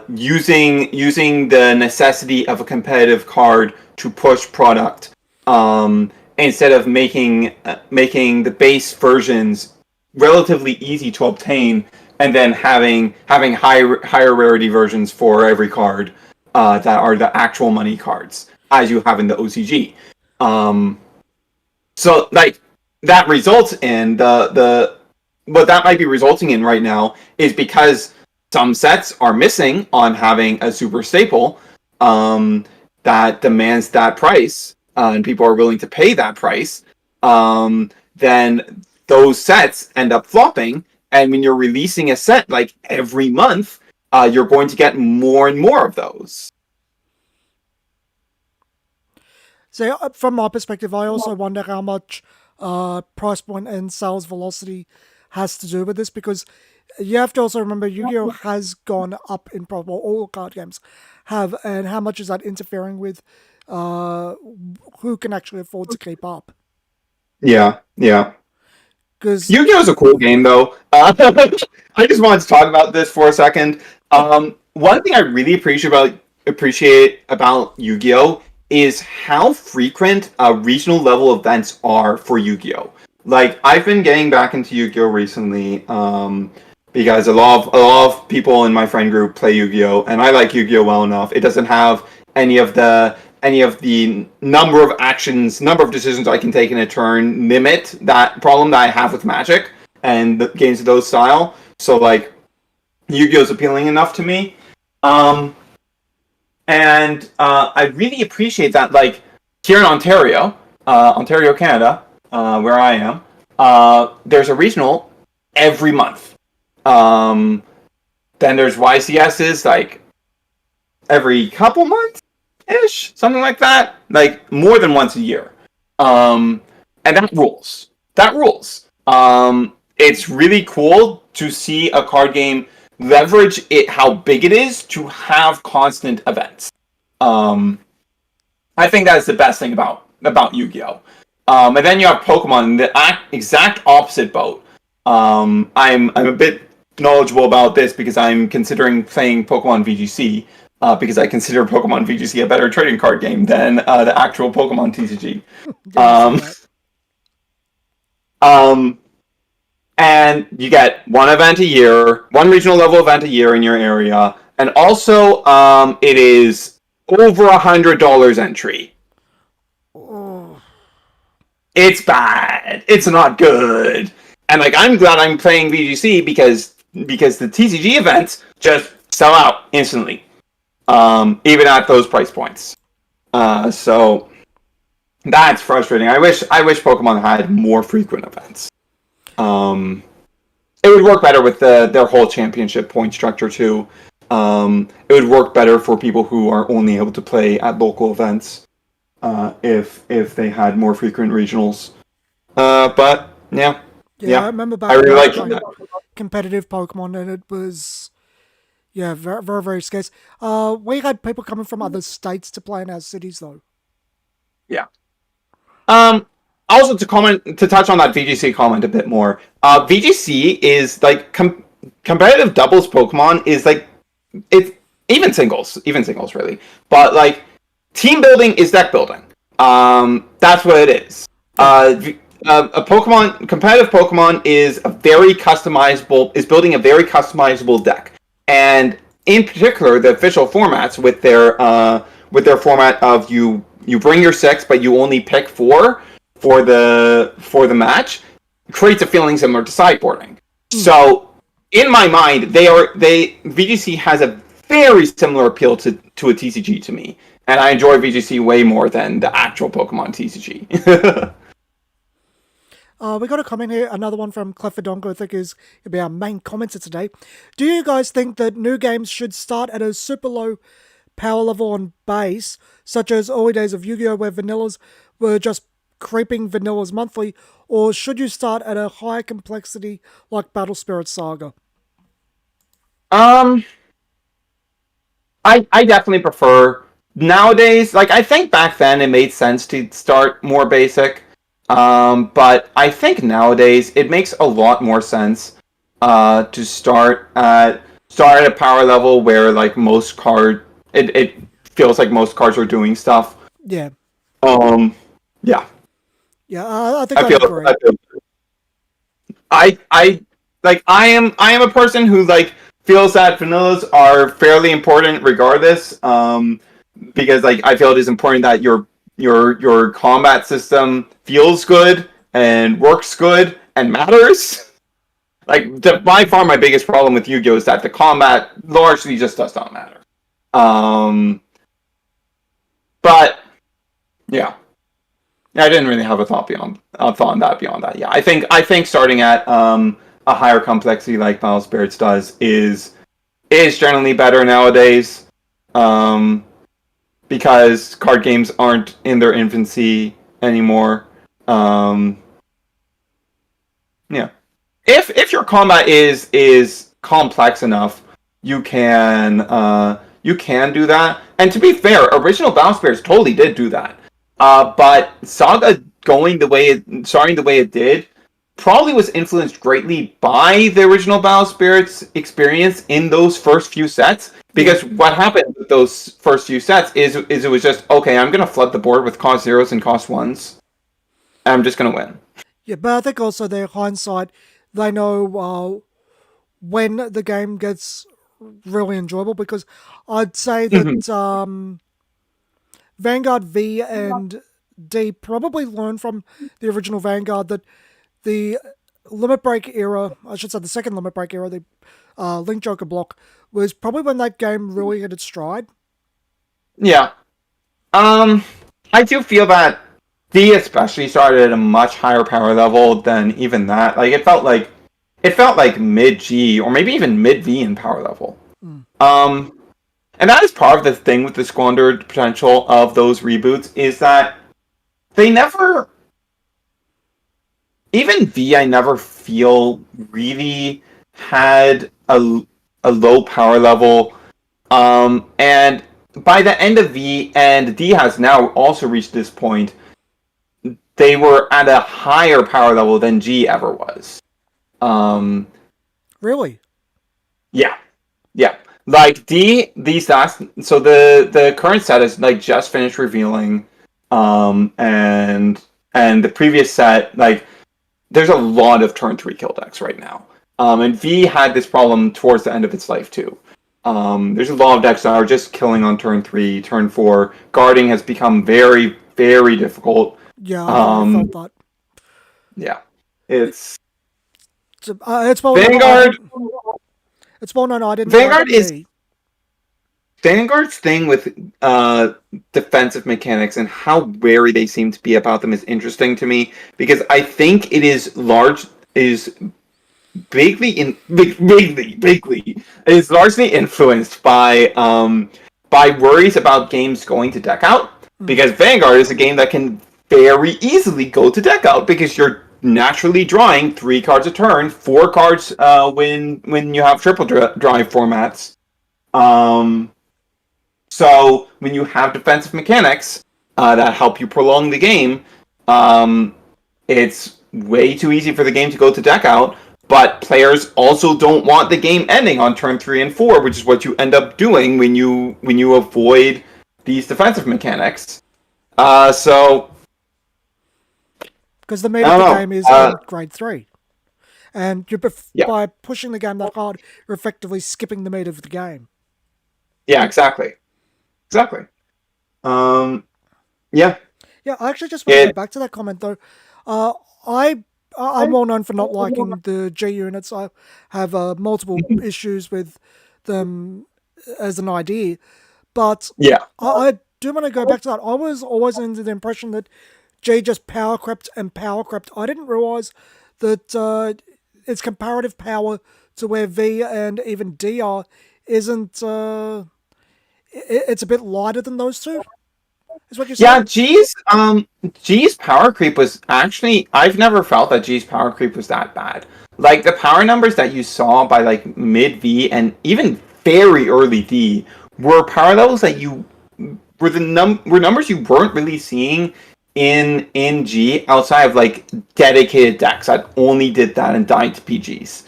using the necessity of a competitive card to push product, instead of making the base versions relatively easy to obtain, and then having higher rarity versions for every card that are the actual money cards, as you have in the OCG. Um, so like that results in the what that might be resulting in right now is because some sets are missing on having a super staple that demands that price, and people are willing to pay that price. Then those sets end up flopping, and when you're releasing a set like every month, you're going to get more and more of those. So from my perspective, I also wonder how much price point and sales velocity has to do with this, because you have to also remember Yu-Gi-Oh has gone up in price. Well, all card games have, and how much is that interfering with who can actually afford to keep up? Yeah, yeah. Because Yu-Gi-Oh is a cool game, though. I just wanted to talk about this for a second. One thing I really appreciate about Yu-Gi-Oh is how frequent regional level events are for Yu-Gi-Oh. Like, I've been getting back into Yu-Gi-Oh recently, because a lot of people in my friend group play Yu-Gi-Oh, and I like Yu-Gi-Oh well enough. It doesn't have any of the number of actions, number of decisions I can take in a turn limit that problem that I have with Magic and the games of those style. So like, Yu-Gi-Oh is appealing enough to me, and I really appreciate that. Like here in Ontario, Canada, where I am, there's a regional every month. Then there's YCSs like every couple months ish, something like that, like more than once a year. And that rules. That rules. It's really cool to see a card game leverage it how big it is to have constant events. I think that's the best thing about Yu-Gi-Oh. And then you have Pokemon in the exact opposite boat. I'm a bit knowledgeable about this because I'm considering playing Pokemon VGC. Because I consider Pokemon VGC a better trading card game than the actual Pokemon TCG. And you get one event a year, one regional level event a year in your area, and also it is over $100 entry. oh, It's bad. It's not good. And like, I'm glad I'm playing VGC because the TCG events just sell out instantly. Even at those price points. So that's frustrating. I wish Pokemon had more frequent events. It would work better with their whole championship point structure too. It would work better for people who are only able to play at local events. If they had more frequent regionals. But yeah. I remember back I really like playing that. competitive Pokemon, and it was very, very, very scarce. We had people coming from other states to play in our cities, though. Yeah. Also to touch on that VGC comment a bit more. VGC is like competitive doubles Pokemon is like it's even singles really. But like team building is deck building. That's what it is. Competitive Pokemon is building a very customizable deck. And in particular, the official formats with their format of you bring your 6, but you only pick 4 for the match, creates a feeling similar to sideboarding. So in my mind, VGC has a very similar appeal to a TCG to me, and I enjoy VGC way more than the actual Pokemon TCG. We got a comment here, another one from Clefadonko, I think is going to be our main commenter today. Do you guys think that new games should start at a super low power level on base, such as early days of Yu-Gi-Oh, where vanillas were just creeping vanillas monthly, or should you start at a higher complexity like Battle Spirits Saga? I definitely prefer nowadays. Like I think back then it made sense to start more basic. But I think nowadays it makes a lot more sense to start at a power level where like it feels like most cards are doing stuff. Yeah. Yeah. Yeah, I think I agree. I am a person who like feels that vanillas are fairly important regardless. Because like I feel it is important that your combat system feels good and works good and matters. Like by far my biggest problem with Yu-Gi-Oh is that the combat largely just does not matter. But yeah. I didn't really have a thought on that beyond that. Yeah, I think starting at a higher complexity like Battle Spirits does is generally better nowadays. because card games aren't in their infancy anymore. Yeah. If your combat is complex enough, you can do that. And to be fair, original Battle Spirits totally did do that. But Saga starting the way it did probably was influenced greatly by the original Battle Spirits experience in those first few sets. Because what happened with those first few sets is it was just, okay, I'm gonna flood the board with cost zeros and cost ones. And I'm just gonna win. Yeah, but I think also their hindsight, they know when the game gets really enjoyable, because I'd say that Vanguard V and D probably learned from the original Vanguard that the limit break era, I should say the second limit break era, the Link Joker block, was probably when that game really hit its stride. Yeah. I do feel that D especially started at a much higher power level than even that. Like it felt like mid G or maybe even mid V in power level. And that is part of the thing with the squandered potential of those reboots is that they never, even V, I never feel really had a low power level. And by the end of V, and D has now also reached this point, they were at a higher power level than G ever was. Really? Yeah, yeah. Like these last, so the current set is like just finished revealing, and the previous set, like there's a lot of turn 3 kill decks right now. And V had this problem towards the end of its life too. There's a lot of decks that are just killing on turn 3, turn 4. Guarding has become very, very difficult. Yeah, I felt that. Yeah, it's it's well Vanguard. It's well known I didn't Vanguard like is D. Vanguard's thing with defensive mechanics and how wary they seem to be about them is interesting to me because I think it is largely influenced by worries about games going to deck out because Vanguard is a game that can very easily go to deck out because you're naturally drawing 3 cards a turn, 4 cards when you have triple drive formats. So when you have defensive mechanics that help you prolong the game, it's way too easy for the game to go to deck out. But players also don't want the game ending on turn 3 and 4, which is what you end up doing when you avoid these defensive mechanics. So because the meat of the game is in grade 3. And by pushing the game that hard, you're effectively skipping the meat of the game. Yeah, exactly. Exactly. Yeah. Yeah, I actually just want to go back to that comment, though. I'm well known for not liking the G units. I have multiple issues with them as an idea. But I do want to go back to that. I was always under the impression that G just power crept and power crept. I didn't realise that its comparative power to where V and even D are isn't... it's a bit lighter than those two. Is what you're saying? Yeah, G's power creep was actually I've never felt that G's power creep was that bad. Like the power numbers that you saw by like mid V and even very early D were power levels that you were were numbers you weren't really seeing in G outside of like dedicated decks that only did that and died to PGs.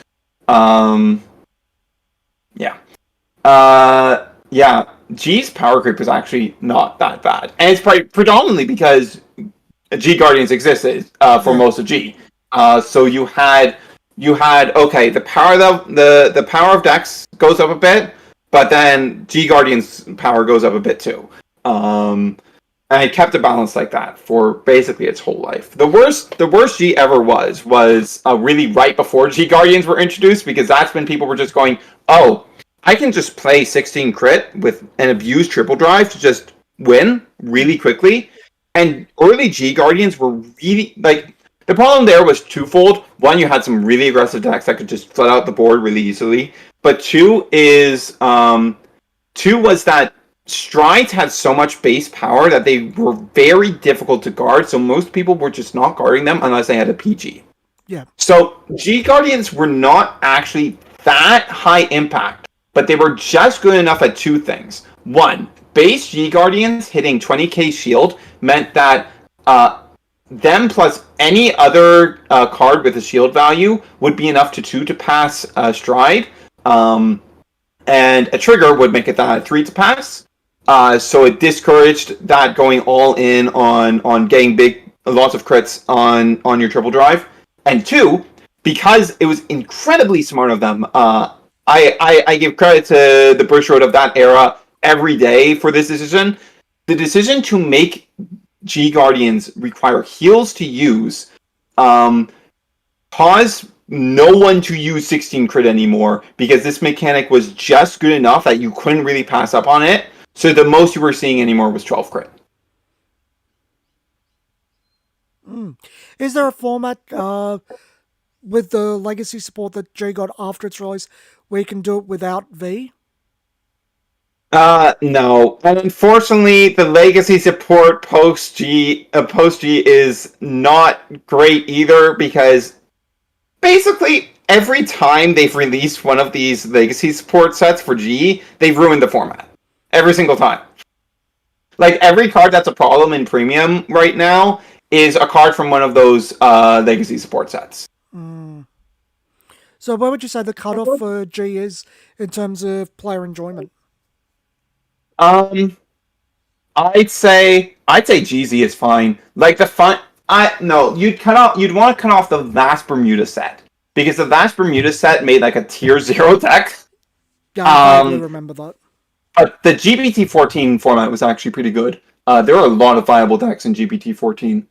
Yeah. G's power creep is actually not that bad, and it's predominantly because G Guardians existed for most of G. So you had okay, the power of decks goes up a bit, but then G Guardians power goes up a bit too. And it kept a balance like that for basically its whole life. The worst G ever was really right before G Guardians were introduced because that's when people were just going, oh, I can just play 16 crit with an abused triple drive to just win really quickly. And early G Guardians were really, like, the problem there was twofold. One, you had some really aggressive decks that could just flood out the board really easily. But two was that Strides had so much base power that they were very difficult to guard, so most people were just not guarding them unless they had a PG. Yeah. So G Guardians were not actually that high impact, but they were just good enough at two things. One, base G Guardians hitting 20k shield meant that them plus any other card with a shield value would be enough to 2 to pass Stride, and a trigger would make it that 3 to pass. So it discouraged that going all in on getting lots of crits on your triple drive. And two, because it was incredibly smart of them, I give credit to the Bush Road of that era every day for this decision. The decision to make G Guardians require heals to use caused no one to use 16 crit anymore, because this mechanic was just good enough that you couldn't really pass up on it. So the most you were seeing anymore was 12 crit. Is there a format with the legacy support that G got after its release where you can do it without V? No. And unfortunately, the legacy support post G is not great either, because basically every time they've released one of these legacy support sets for G, they've ruined the format. Every single time. Like, every card that's a problem in Premium right now is a card from one of those legacy support sets. So where would you say the cutoff for G is in terms of player enjoyment? I'd say GZ is fine. Like, the fun, you'd want to cut off the last Bermuda set, because the last Bermuda set made like a tier 0 deck. Yeah, I vaguely remember that. But the GBT14 format was actually pretty good. There are a lot of viable decks in GBT14.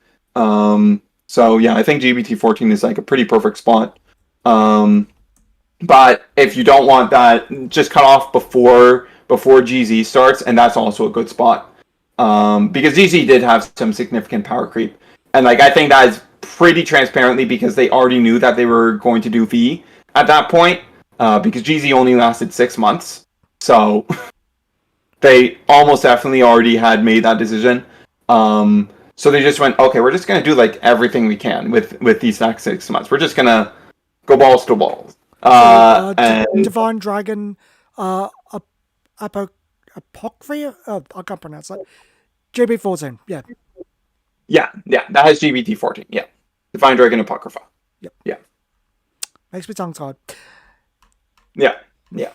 So yeah, I think GBT14 is like a pretty perfect spot. But if you don't want that, just cut off before GZ starts, and that's also a good spot. Because GZ did have some significant power creep. And like, I think that is pretty transparently because they already knew that they were going to do V at that point. Because GZ only lasted 6 months. So they almost definitely already had made that decision. So they just went, okay, we're just going to do like everything we can with these next 6 months. We're just going to go balls to walls. And Divine Dragon, Apocrypha? I can't pronounce that. GB14, yeah. Yeah, that has GBT14, yeah. Divine Dragon Apocrypha. Yep. Yeah. Makes me tongue-tied. Yeah. Yeah,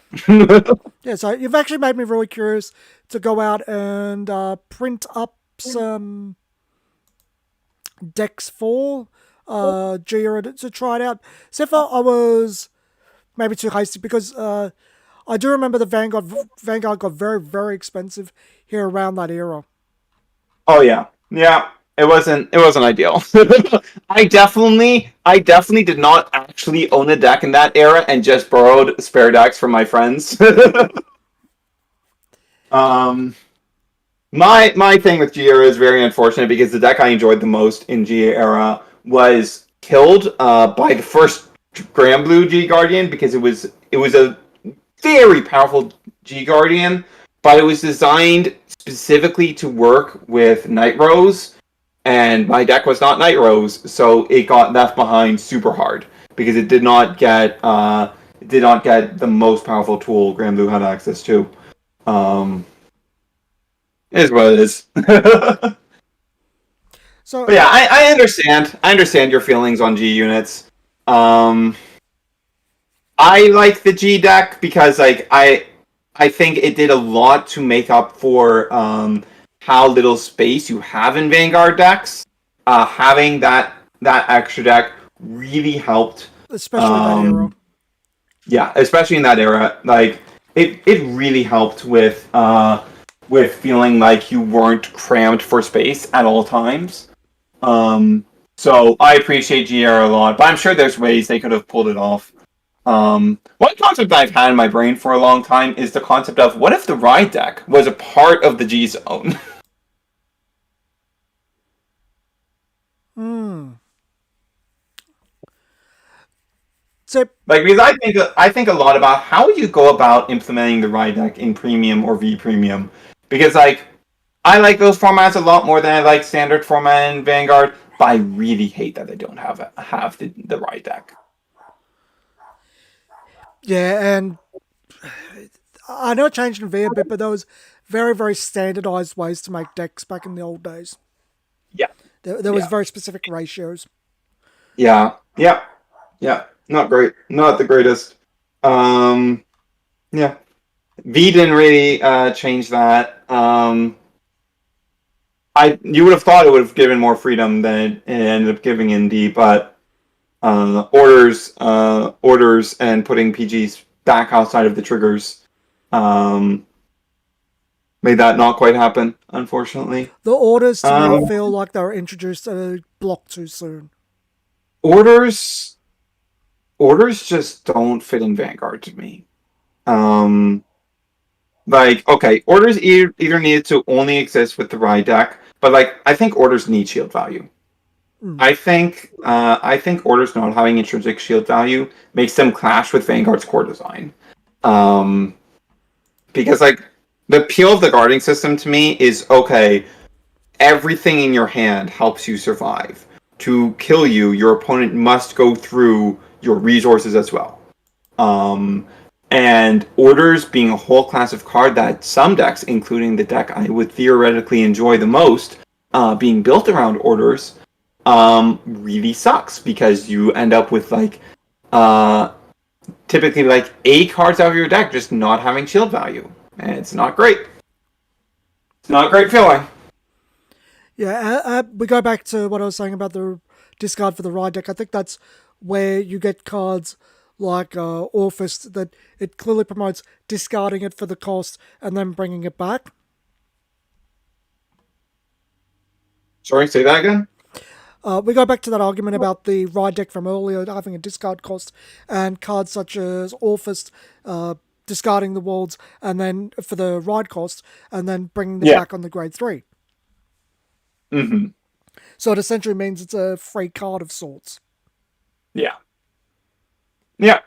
so you've actually made me really curious to go out and print up some decks for Gira to try it out. So far, I was maybe too hasty because I do remember the Vanguard got very, very expensive here around that era. Oh yeah. It wasn't ideal. I definitely did not actually own a deck in that era and just borrowed spare decks from my friends. My thing with G era is very unfortunate because the deck I enjoyed the most in G era was killed by the first Grand Blue G Guardian, because it was a very powerful G Guardian, but it was designed specifically to work with Night Rose, and my deck was not Night Rose, so it got left behind super hard because it did not get the most powerful tool Grand Blue had access to. It is what it is. So but yeah, I understand. I understand your feelings on G units. I like the G deck because like I think it did a lot to make up for how little space you have in Vanguard decks. Having that extra deck really helped, especially that era. Yeah, especially in that era, like it really helped with feeling like you weren't crammed for space at all times. So I appreciate G era a lot, but I'm sure there's ways they could have pulled it off. One concept I've had in my brain for a long time is the concept of, what if the Ride deck was a part of the G Zone? So, like, because I think a lot about how would you go about implementing the Ride deck in Premium or V Premium, because like I like those formats a lot more than I like standard format and Vanguard, but I really hate that they don't have the right deck. Yeah, and I know it changed in V a bit, but there was very, very standardized ways to make decks back in the old days. Yeah, There was yeah, very specific ratios. yeah, yeah, yeah. Not great. Not the greatest. Yeah. V didn't really change that. You would have thought it would have given more freedom than it ended up giving in D, but orders, and putting PGs back outside of the triggers um, made that not quite happen, unfortunately. The orders to me Um, feel like they were introduced at a block too soon. orders orders just don't fit in Vanguard to me. Um, like, okay, orders either needed to only exist with the Ride deck, but like I think orders need shield value. Mm. I think orders not having intrinsic shield value makes them clash with Vanguard's core design. Um, because like the appeal of the guarding system to me is okay, everything in your hand helps you survive. To kill you, your opponent must go through your resources as well. Um, and orders being a whole class of card that some decks, including the deck I would theoretically enjoy the most, being built around orders, really sucks because you end up with like uh, typically like 8 cards out of your deck just not having shield value, and it's not great. It's not a great feeling. Yeah, we go back to what I was saying about the discard for the ride deck. I think that's where you get cards like Orphist that it clearly promotes discarding it for the cost and then bringing it back. Sorry, say that again. We go back to that argument about the ride deck from earlier having a discard cost and cards such as Orphist discarding the wards and then for the ride cost and then bringing them Yeah. back on the grade 3. Mm-hmm. So it essentially means it's a free card of sorts. Yeah. Yeah.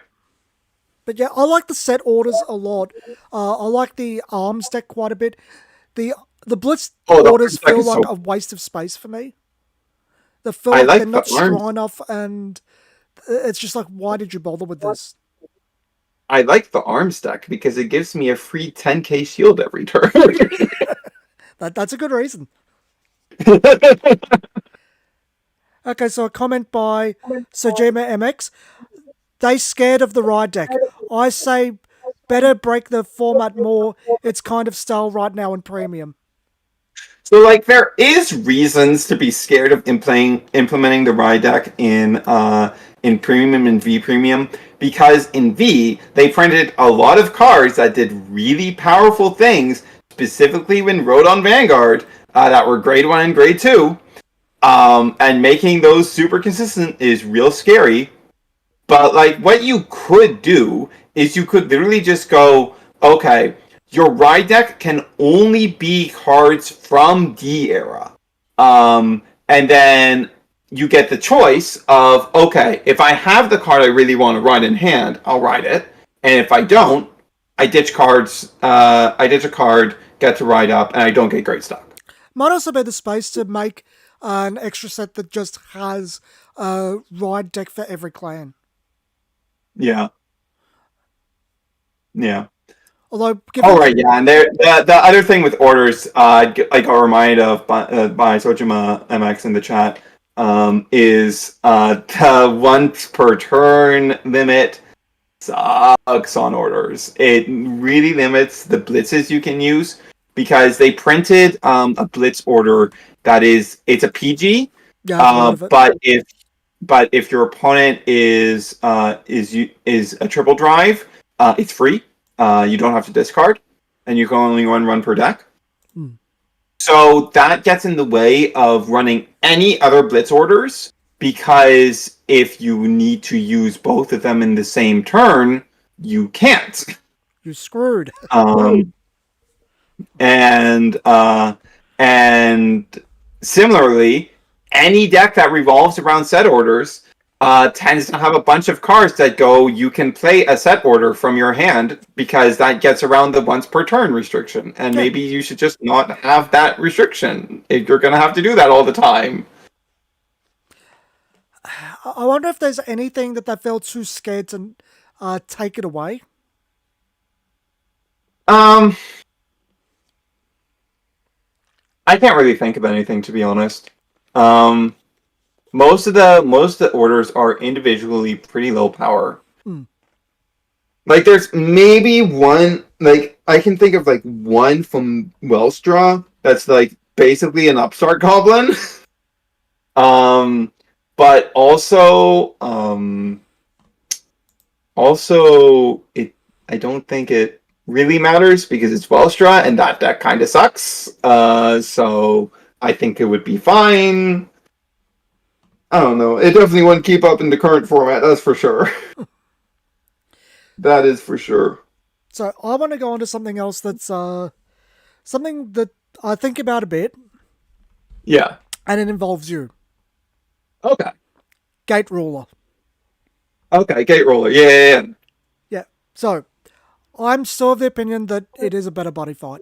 But yeah, I like the set orders a lot. I like the arms deck quite a bit. The blitz Oh, the orders arms deck feel is like so. a waste of space for me. They feel I like they're like the not strong arms. enough, and it's just like, why did you bother with this? I like the arms deck because it gives me a free 10k shield every turn. That's a good reason. Okay, so a comment by Sojima MX. They scared of the ride deck. I say better break the format more. It's kind of stale right now in premium. So, like, there is reasons to be scared of implementing the ride deck in premium and V premium because in V they printed a lot of cards that did really powerful things, specifically when rode on Vanguard, that were grade 1 and grade 2. And making those super consistent is real scary. But like what you could do is you could literally just go, okay, your ride deck can only be cards from D era. And then you get the choice of, okay, if I have the card I really want to ride in hand, I'll ride it. And if I don't, I ditch cards, I ditch a card, get to ride up, and I don't get great stuff. Might also be the space to make an extra set that just has a ride deck for every clan. Yeah. Yeah. Although, Oh right, yeah, and the other thing with orders, I got reminded of by Sojima MX in the chat, is the once per turn limit sucks on orders. It really limits the blitzes you can use because they printed a blitz order that it's a PG, yeah, I've heard of it. but if your opponent is a triple drive, it's free. You don't have to discard, and you can only run per deck. So that gets in the way of running any other blitz orders because if you need to use both of them in the same turn, you can't. You're screwed. And similarly, any deck that revolves around set orders tends to have a bunch of cards that go, you can play a set order from your hand because that gets around the once per turn restriction. And Yeah. maybe you should just not have that restriction if you're going to have to do that all the time. I wonder if there's anything that they felt too scared to take it away. I can't really think of anything, to be honest. Most of the orders are individually pretty low power. Like, there's maybe one, like, I can think of, like, one from Wellstraw that's, like, basically an upstart goblin. But also, I don't think it really matters because it's Wellstraw and that deck kind of sucks. So I think it would be fine. I don't know. It definitely wouldn't keep up in the current format, that's for sure. That is for sure. So I want to go on to something else that's something that I think about a bit, Yeah. and it involves you. Okay. Gate Ruler. Okay, Gate Roller. Yeah. Yeah. So I'm still of the opinion that it is a better buddy fight.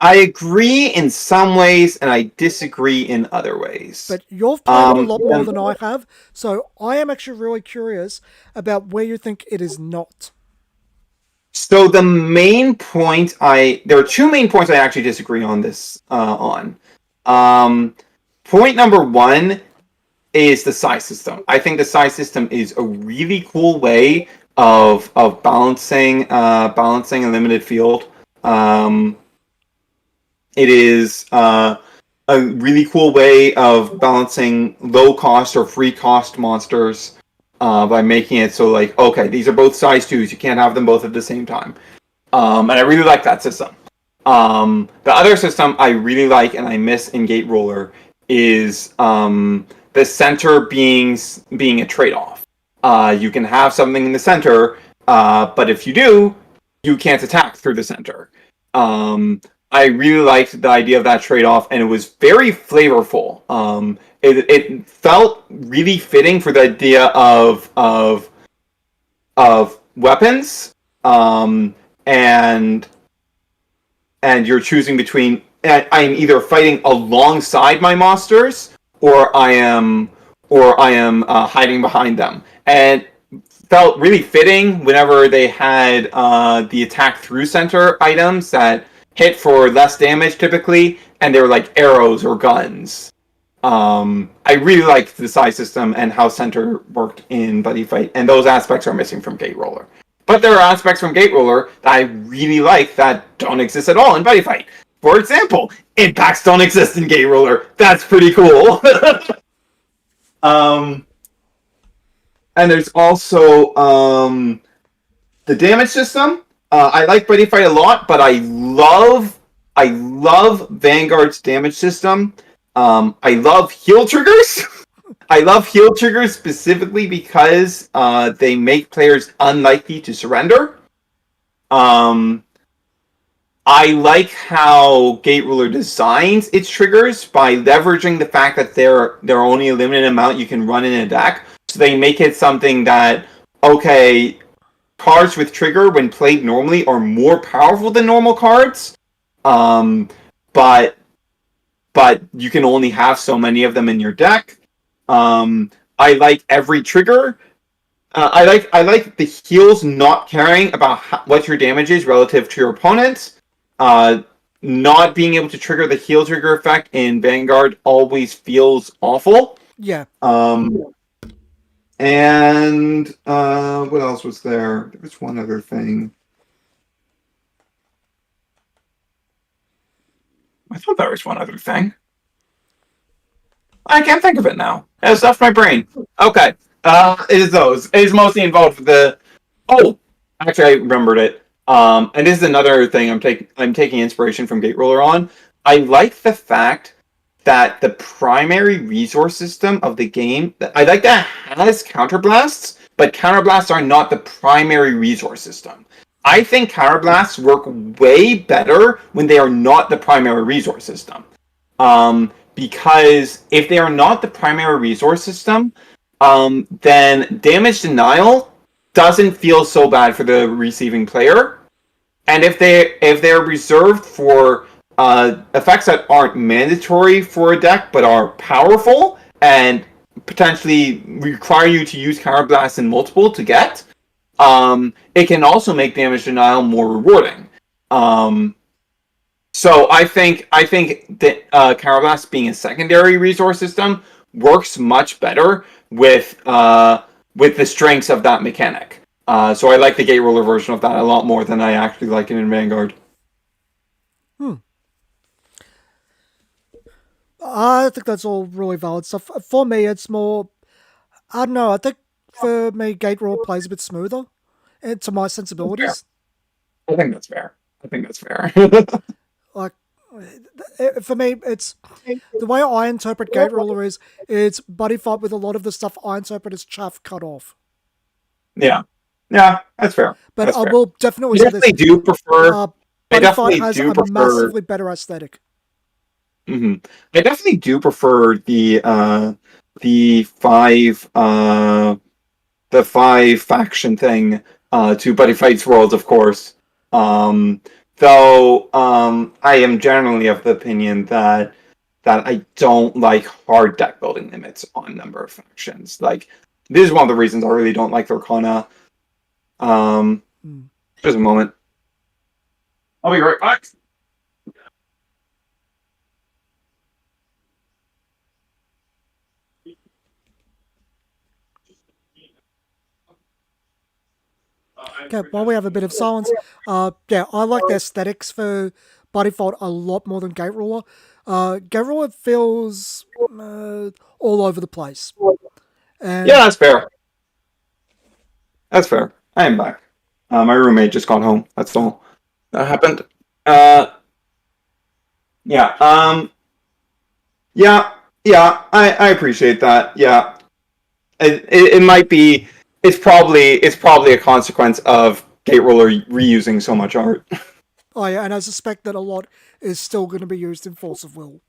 I agree in some ways, and I disagree in other ways. But you've played it a lot more than I have, so I am actually really curious about where you think it is not. So the main point there are two main points I actually disagree on this on. Point number one is the size system. I think the size system is a really cool way of balancing a limited field. It is a really cool way of balancing low cost or free cost monsters by making it so, like, okay, these are both size 2s. You can't have them both at the same time. And I really like that system. The other system I really like and I miss in Gate Roller is the center being a trade-off. You can have something in the center, but if you do, you can't attack through the center. I really liked the idea of that trade-off, and it was very flavorful. It felt really fitting for the idea of weapons, and you're choosing between I'm either fighting alongside my monsters, or I am hiding behind them, and felt really fitting whenever they had the attack through center items that hit for less damage typically, and they were like arrows or guns. I really liked the size system and how center worked in Buddyfight, and those aspects are missing from Gate Roller. But there are aspects from Gate Roller that I really like that don't exist at all in Buddyfight. For example, impacts don't exist in Gate Roller. That's pretty cool. And there's also the damage system. I like Buddyfight a lot, but I love Vanguard's damage system. I love heal triggers. I love heal triggers specifically because they make players unlikely to surrender. I like how Gate Ruler designs its triggers by leveraging the fact that they're only a limited amount you can run in a deck. So they make it something that, okay, cards with trigger when played normally are more powerful than normal cards, but you can only have so many of them in your deck. I like every trigger. I like the heals not caring about what your damage is relative to your opponents. Not being able to trigger the heal trigger effect in Vanguard always feels awful. Yeah. And what else was there? There was one other thing. I thought there was one other thing. I can't think of it now. It's left my brain. Okay. It is those. It is mostly involved with the... Oh! Actually, I remembered it. And this is another thing I'm taking inspiration from Gate Roller on. I like the fact that the primary resource system of the game, I like that it has counterblasts, but counterblasts are not the primary resource system. I think counterblasts work way better when they are not the primary resource system. because if they are not the primary resource system, then damage denial doesn't feel so bad for the receiving player. And if they're reserved for effects that aren't mandatory for a deck but are powerful and potentially require you to use Counterblast in multiple to get, it can also make damage denial more rewarding. So I think that Counterblast being a secondary resource system works much better with the strengths of that mechanic. So I like the Gate Roller version of that a lot more than I actually like it in Vanguard. I think that's all really valid stuff. For me, it's more. I don't know. I think for me, Gate Roll plays a bit smoother to my sensibilities. I think that's fair. I think that's fair. Like, for me, it's the way I interpret Gate Roller is it's buddy fight with a lot of the stuff I interpret as chaff cut off. Yeah, that's fair. But that's I fair. will definitely I say this. definitely do prefer. I Buddy fight definitely has do a prefer. massively better aesthetic. I definitely do prefer the five faction thing to Buddy Fights Worlds, of course. Though I am generally of the opinion that I don't like hard deck building limits on number of factions. Like, this is one of the reasons I really don't like Lorcana. Just a moment. I'll be right back. Okay, while we have a bit of silence, yeah, I like the aesthetics for Buddy Fight a lot more than Gate Ruler. Gate Ruler feels all over the place. And Yeah, that's fair. That's fair. I am back. My roommate just got home. That's all that happened. Yeah. Yeah. I appreciate that. Yeah. It might be. It's probably a consequence of Gate Roller reusing so much art. oh yeah, and I suspect that a lot is still going to be used in Force of Will.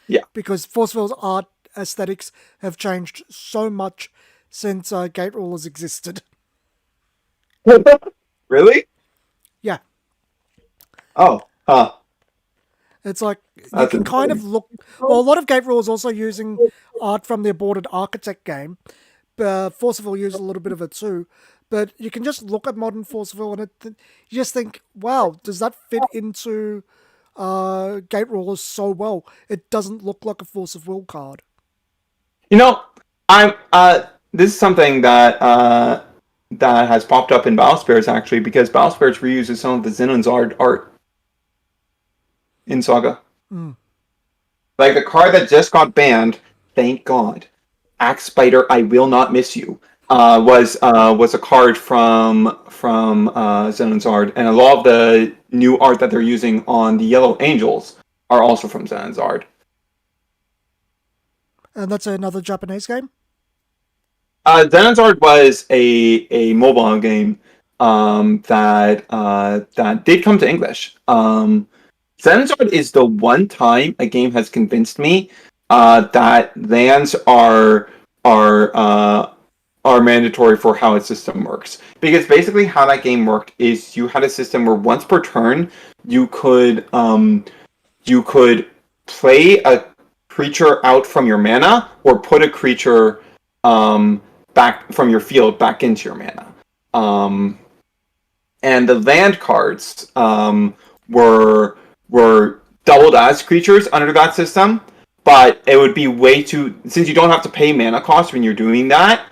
Yeah. Because Force of Will's art aesthetics have changed so much since Gate Rulers existed. Really? Yeah. Oh. It's like you can kind of look. Well, a lot of Gate Rulers also using art from the aborted Architect game. Force of Will uses a little bit of it too. But you can just look at modern Force of Will and you just think, wow, does that fit into Gate Rulers so well? It doesn't look like a Force of Will card. You know, this is something that has popped up in Battle Spirits actually, because Battle Spirits reuses some of the Xenon's art in Saga. Like the card that just got banned, thank God, Axe Spider, I Will Not Miss You, was a card from Xenon's art, and a lot of the new art that they're using on the Yellow Angels are also from Xenon's art. And that's another Japanese game? Xenon's art was a mobile game that did come to English. Xenon's art is the one time a game has convinced me that lands are mandatory for how its system works. Because basically how that game worked is you had a system where once per turn you could play a creature out from your mana or put a creature back from your field back into your mana. And the land cards were doubled as creatures under that system, but it would be way too, since you don't have to pay mana cost when you're doing that,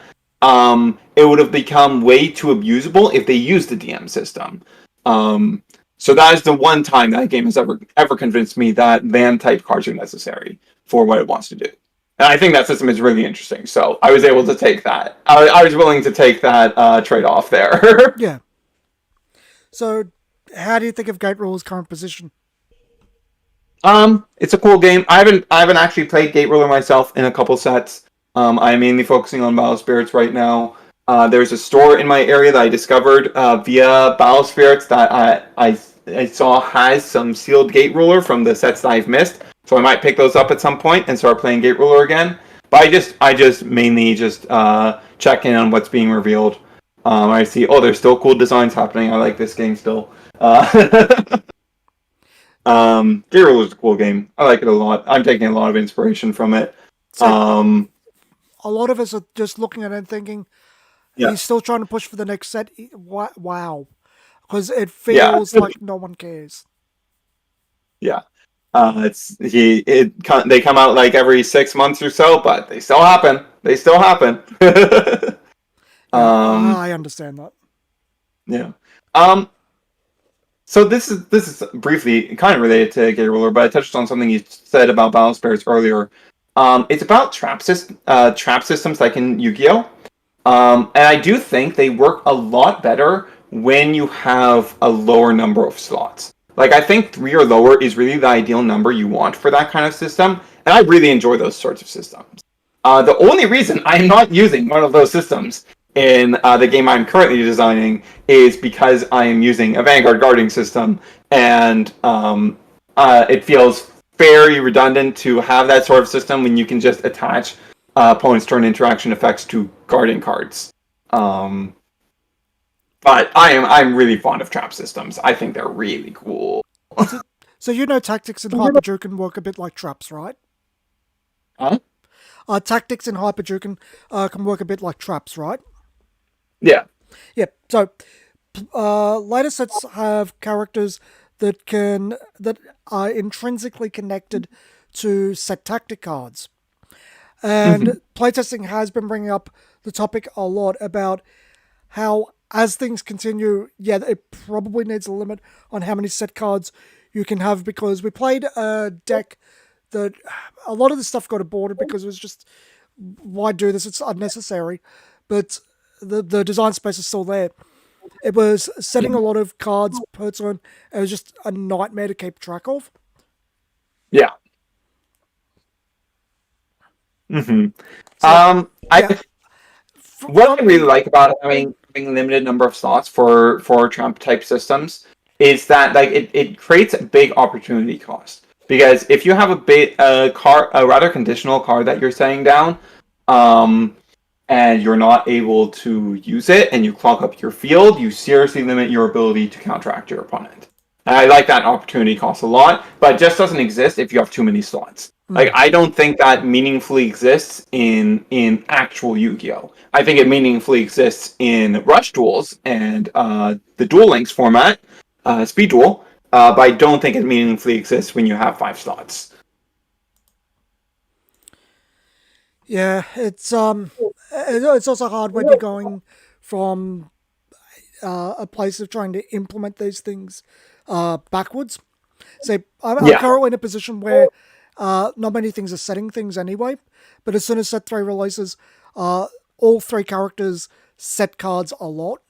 it would have become way too abusable if they used the DM system. So that is the one time that game has ever convinced me that land type cards are necessary for what it wants to do. And I think that system is really interesting. So I was able to take that. I was willing to take that trade-off there. Yeah. So how do you think of Gate Ruler's current position? It's a cool game. I haven't actually played Gate Ruler myself in a couple sets. I'm mainly focusing on Battle Spirits right now. There's a store in my area that I discovered via Battle Spirits that I saw has some sealed Gate Ruler from the sets that I've missed. so I might pick those up at some point and start playing Gate Ruler again. But I just mainly just check in on what's being revealed. I see, there's still cool designs happening. I like this game still. Gate Ruler is a cool game. I like it a lot. I'm taking a lot of inspiration from it. So a lot of us are just looking at it and thinking, he's still trying to push for the next set. Wow. Because it feels like no one cares. Yeah. They come out like every 6 months or so, but they still happen. They still happen. I understand that. Yeah. So this is briefly kind of related to Gate Ruler, but I touched on something you said about Battle Spirits earlier. It's about trap systems like in Yu-Gi-Oh! And I do think they work a lot better when you have a lower number of slots. Like, I think 3 or lower is really the ideal number you want for that kind of system, and I really enjoy those sorts of systems. The only reason I'm not using one of those systems in the game I'm currently designing is because I am using a Vanguard guarding system, and it feels very redundant to have that sort of system when you can just attach opponent's turn interaction effects to guarding cards. But I'm really fond of trap systems. I think they're really cool. So tactics in Hyperjuke can work a bit like traps, right? Huh? Tactics in Hyperjuke can work a bit like traps, right? Yeah. Yep. So later sets have characters that are intrinsically connected to set tactic cards. And playtesting has been bringing up the topic a lot about how, as things continue, it probably needs a limit on how many set cards you can have, because we played a deck that a lot of the stuff got aborted because it was just, why do this? It's unnecessary. But the design space is still there. It was setting a lot of cards per turn. It was just a nightmare to keep track of. Yeah. What I really like about having a limited number of slots for trap type systems is that it creates a big opportunity cost. Because if you have a rather conditional card that you're setting down, and you're not able to use it, and you clog up your field, you seriously limit your ability to counteract your opponent. And I like that opportunity cost a lot, but it just doesn't exist if you have too many slots. Like, I don't think that meaningfully exists in actual Yu-Gi-Oh! I think it meaningfully exists in Rush Duels and the Duel Links format, Speed Duel, but I don't think it meaningfully exists when you have 5 slots. Yeah, it's also hard when you're going from a place of trying to implement these things backwards. So I'm currently in a position where not many things are setting things anyway, but as soon as set 3 releases, all 3 characters set cards a lot.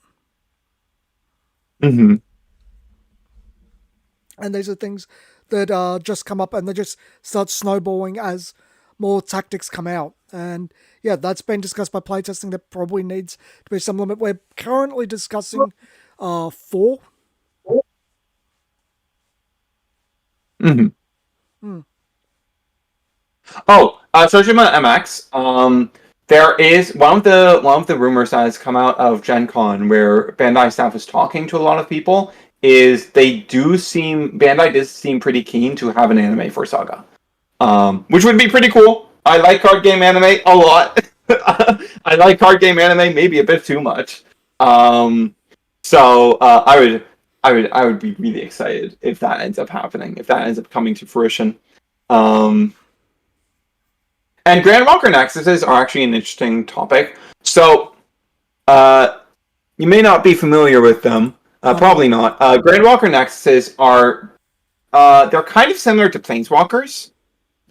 Mm-hmm. And these are things that just come up and they just start snowballing as more tactics come out. And yeah, that's been discussed by playtesting. That probably needs to be some limit. We're currently discussing 4. Sojima MX. There is one of the rumors that has come out of Gen Con where Bandai staff is talking to a lot of people. Is Bandai does seem pretty keen to have an anime for Saga, which would be pretty cool. I like card game anime a lot. I like card game anime maybe a bit too much. So I would be really excited if that ends up happening, if that ends up coming to fruition. And Grand Walker Nexuses are actually an interesting topic. So you may not be familiar with them. Probably not. Grand Walker Nexuses are they're kind of similar to Planeswalkers.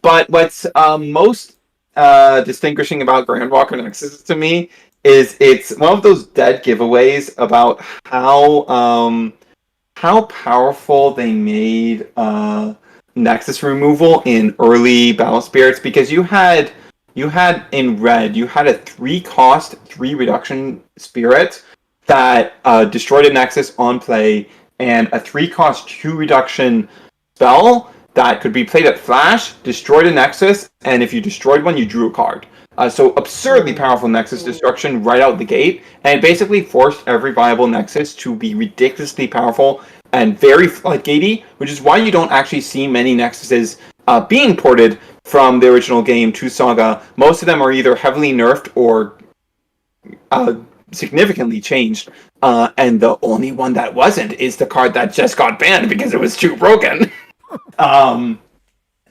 But what's most distinguishing about Grand Walker Nexus to me is it's one of those dead giveaways about how powerful they made Nexus removal in early Battle Spirits, because you had in red you had a 3-cost 3 reduction spirit that destroyed a Nexus on play, and a 3-cost 2 reduction spell that could be played at Flash, destroyed a Nexus, and if you destroyed one, you drew a card. So absurdly powerful Nexus destruction right out the gate, and it basically forced every viable Nexus to be ridiculously powerful and very floodgatey, which is why you don't actually see many Nexuses being ported from the original game to Saga. Most of them are either heavily nerfed or significantly changed, and the only one that wasn't is the card that just got banned because it was too broken.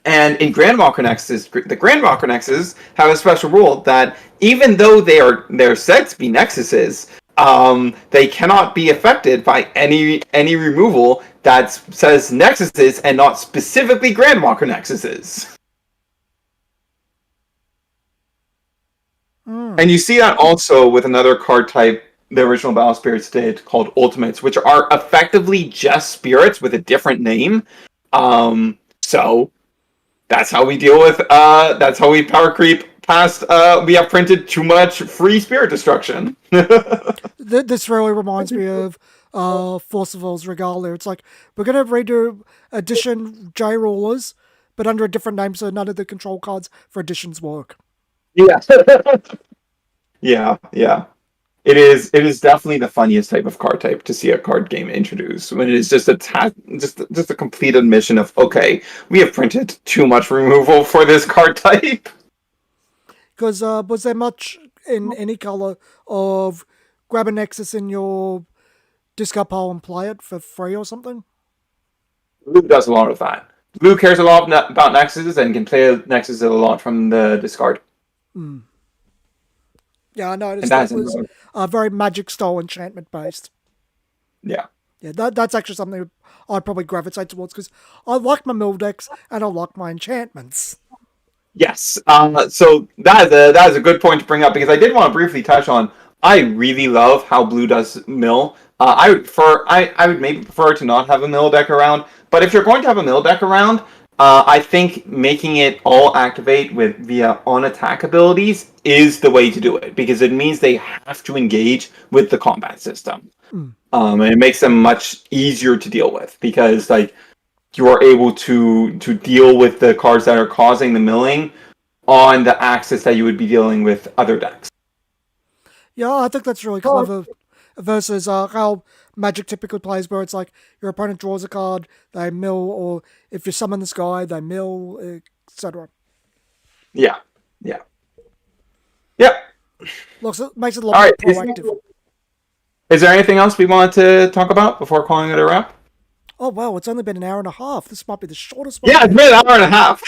And in Grandwalker Nexus, the Grandwalker Nexus have a special rule that even though they're said to be Nexuses, they cannot be affected by any removal that says Nexuses and not specifically Grandwalker Nexuses. And you see that also with another card type the original Battle Spirits did called Ultimates, which are effectively just spirits with a different name. So that's how we deal with that's how we power creep past we have printed too much free spirit destruction. This really reminds me of Forcival's Regalia. It's like, we're going to redo Edition J Rulers, but under a different name so none of the control cards for Editions work. Yeah. Yeah. It is definitely the funniest type of card type to see a card game introduced, when it is just a complete admission of, okay, we have printed too much removal for this card type. Because was there much in any color of grab a Nexus in your discard pile and play it for free or something? Blue does a lot of that. Blue cares a lot about Nexuses and can play Nexus a lot from the discard. Yeah, I noticed it was very Magic style enchantment based. Yeah. Yeah, that's actually something I'd probably gravitate towards, because I like my mill decks and I like my enchantments. Yes. So that is a good point to bring up, because I did want to briefly touch on. I really love how Blue does mill. I would maybe prefer to not have a mill deck around, but if you're going to have a mill deck around, I think making it all activate via on attack abilities is the way to do it, because it means they have to engage with the combat system, and it makes them much easier to deal with, because like you are able to deal with the cards that are causing the milling on the axis that you would be dealing with other decks. Yeah, I think that's really clever. Versus how Magic typically plays, where it's like your opponent draws a card, they mill, or if you summon this guy, they mill, etc. Yeah. Makes it a lot more proactive. Is there anything else we wanted to talk about before calling it a wrap? Oh wow, it's only been an hour and a half. This might be the shortest one. Yeah, it's been an hour and a half.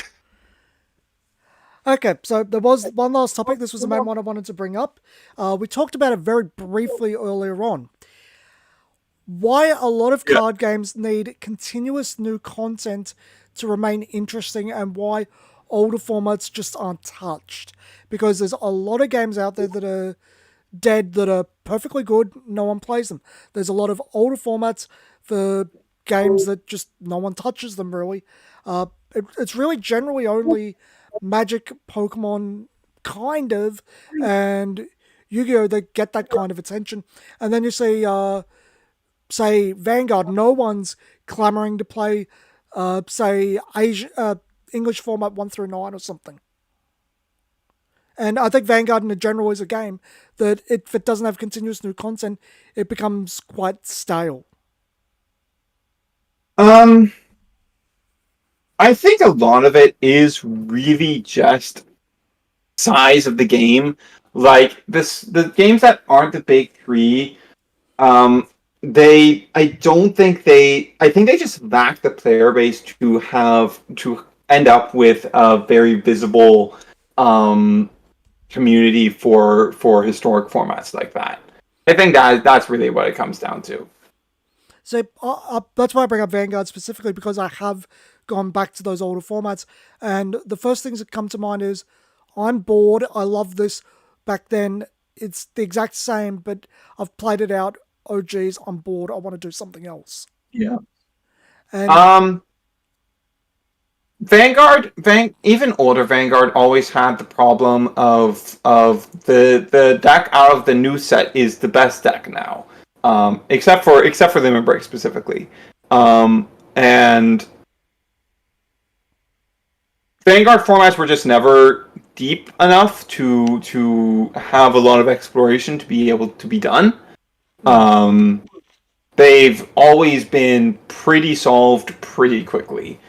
Okay, so there was one last topic. This was the main one I wanted to bring up. We talked about it very briefly earlier on. Why a lot of card games need continuous new content to remain interesting, and why older formats just aren't touched. Because there's a lot of games out there that are dead, that are perfectly good, no one plays them. There's a lot of older formats for games that just no one touches them, really. It's really generally only Magic, Pokemon, kind of, and Yu-Gi-Oh! That get that kind of attention. And then you see, say, Vanguard, no one's clamoring to play, say, English format 1 through 9 or something. And I think Vanguard in general is a game that if it doesn't have continuous new content, it becomes quite stale. I think a lot of it is really just size of the game. Like the games that aren't the big three, I think they just lack the player base to end up with a very visible community for historic formats like that. I think that's really what it comes down to. So that's why I bring up Vanguard specifically, because I have gone back to those older formats, and the first things that come to mind is, I'm bored, I love this. Back then, it's the exact same, but I've played it out. Oh geez, I'm bored, I want to do something else. Yeah. And Vanguard, even older Vanguard always had the problem of the deck out of the new set is the best deck now, except for Limit Break specifically, and Vanguard formats were just never deep enough to have a lot of exploration to be able to be done. Um, they've always been pretty solved pretty quickly.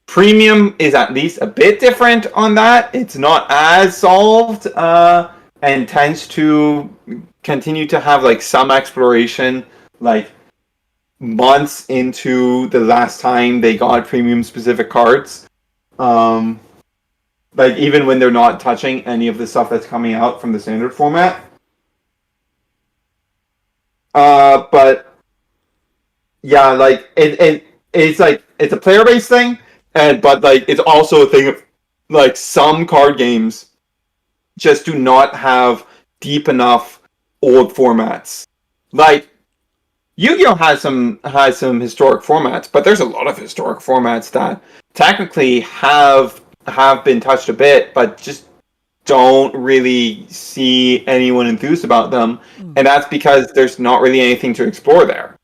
Premium is at least a bit different on that. It's not as solved and tends to continue to have like some exploration, like months into the last time they got premium specific cards. Like even when they're not touching any of the stuff that's coming out from the standard format. But yeah, like it's like it's a player based thing, but like it's also a thing of like some card games just do not have deep enough old formats. Like Yu-Gi-Oh has some historic formats, but there's a lot of historic formats that technically have been touched a bit, but just don't really see anyone enthused about them, and that's because there's not really anything to explore there.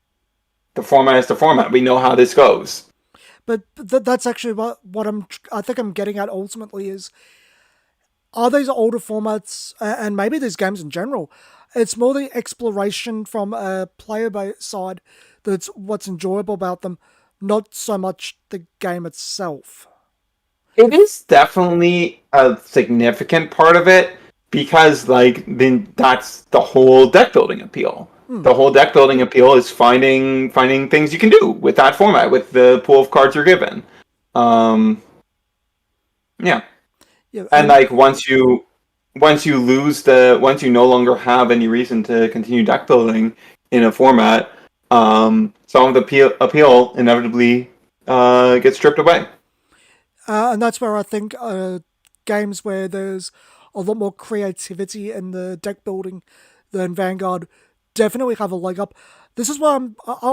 The format is the format. We know how this goes. But that's actually what I think I'm getting at ultimately is, are these older formats, and maybe these games in general, it's more the exploration from a player side that's what's enjoyable about them, not so much the game itself. It is definitely a significant part of it because, like, then that's the whole deck building appeal. The whole deck building appeal is finding things you can do with that format, with the pool of cards you're given. Um, yeah, Yeah, and like once you no longer have any reason to continue deck building in a format, some of the appeal inevitably gets stripped away. and that's where I think games where there's a lot more creativity in the deck building than Vanguard definitely have a leg up. This is why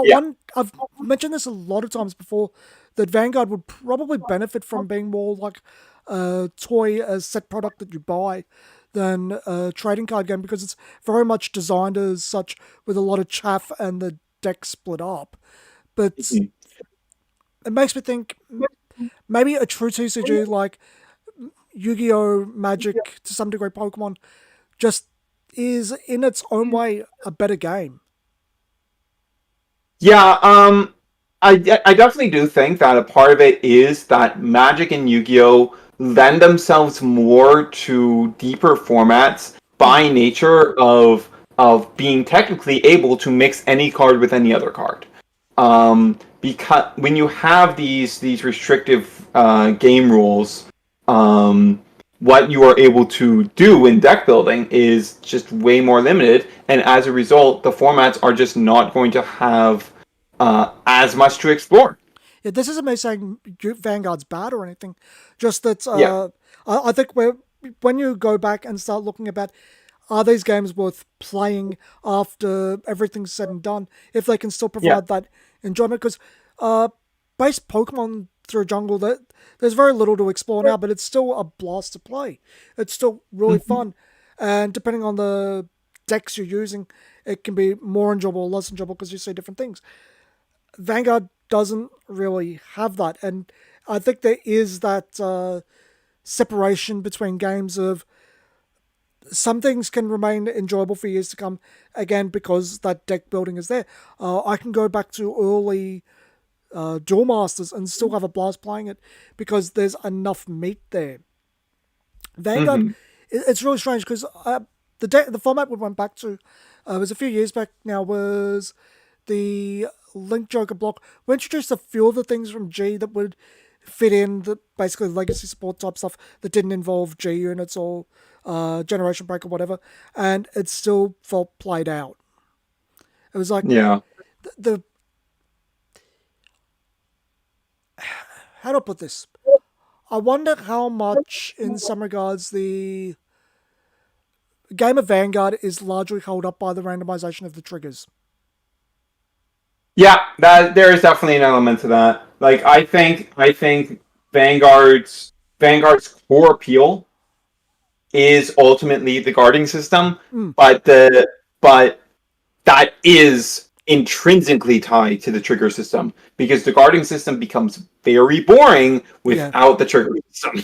Yeah. I've mentioned this a lot of times before, that Vanguard would probably benefit from being more like a toy, a set product that you buy, than a trading card game, because it's very much designed as such, with a lot of chaff and the deck split up. But it makes me think maybe a true TCG like Yu-Gi-Oh, Magic, to some degree Pokemon, just is in its own way a better game. Yeah, I definitely do think that a part of it is that Magic and Yu-Gi-Oh lend themselves more to deeper formats by nature of being technically able to mix any card with any other card. Because when you have these restrictive game rules, what you are able to do in deck building is just way more limited, and as a result, the formats are just not going to have as much to explore. Yeah, this isn't me saying Vanguard's bad or anything. Just that Yeah. I think when you go back and start looking about, are these games worth playing after everything's said and done, if they can still Yeah. provide that enjoyment? Because base Pokemon through Jungle, there's very little to explore now, but it's still a blast to play. It's still really fun, and depending on the decks you're using, it can be more enjoyable or less enjoyable because you see different things. Vanguard doesn't really have that, and I think there is that separation between games of, some things can remain enjoyable for years to come, again because that deck building is there. I can go back to early Duel Masters and still have a blast playing it because there's enough meat there. Vanguard, Hmm. it's really strange because the format we went back to, it was a few years back now, was the Link Joker block. We introduced a few of the things from G that would fit in, the basically legacy support type stuff that didn't involve G units or Generation Break or whatever, and it still felt played out. It was like Yeah. the how do I put this? I wonder how much, in some regards, the game of Vanguard is largely held up by the randomization of the triggers. Yeah, that there is definitely an element to that. Like I think Vanguard's core appeal is ultimately the guarding system, but the but that is intrinsically tied to the trigger system, because the guarding system becomes very boring Yeah. without the trigger system.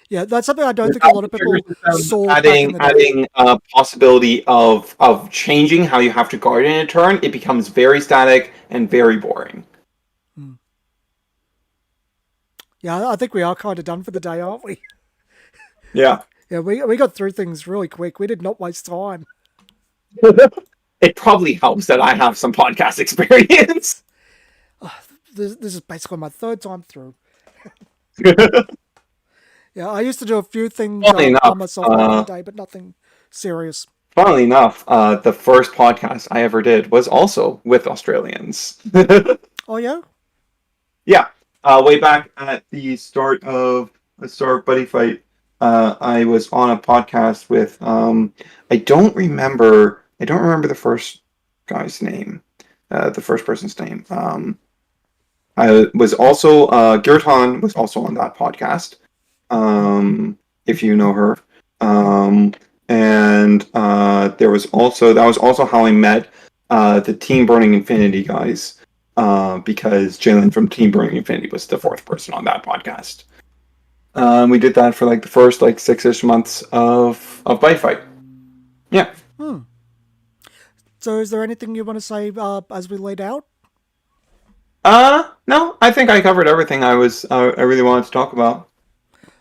Yeah, that's something I don't think a Without lot the of trigger people system saw back in adding the day. a possibility of changing how you have to guard in a turn, it becomes very static and very boring. Hmm. Yeah, I think we are kind of done for the day, aren't we? Yeah. Yeah, we got through things really quick. We did not waste time. It probably helps that I have some podcast experience. This is basically my third time through. Yeah, I used to do a few things Funnily by enough, myself back in the day, but nothing serious. the first podcast I ever did was also with Australians. Oh yeah. Yeah, way back at the start of Buddy Fight, I was on a podcast with I don't remember the first guy's name, the first person's name. I was also Girton was also on that podcast. If you know her, and there was also that was also how I met the Team Burning Infinity guys, because Jalen from Team Burning Infinity was the fourth person on that podcast. We did that for like the first like 6-ish months of Bite Fight. Yeah. Hmm. So, is there anything you want to say as we laid out? No, I think I covered everything I really wanted to talk about.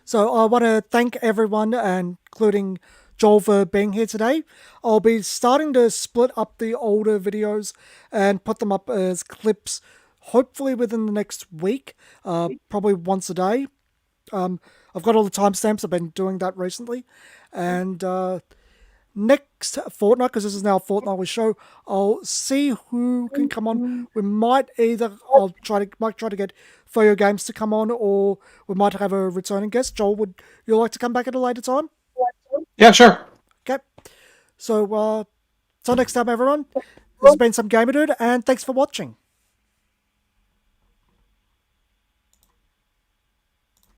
So, I want to thank everyone, including Joel, for being here today. I'll be starting to split up the older videos and put them up as clips, hopefully within the next week, probably once a day. I've got all the timestamps. I've been doing that recently, and next fortnight, because this is now a fortnightly show, I'll see who can come on. We might either might try to get Foyo Games to come on, or we might have a returning guest. Joel, would you like to come back at a later time? Yeah, sure. Okay. So till next time, everyone. This has been some Gamer Dude, and thanks for watching.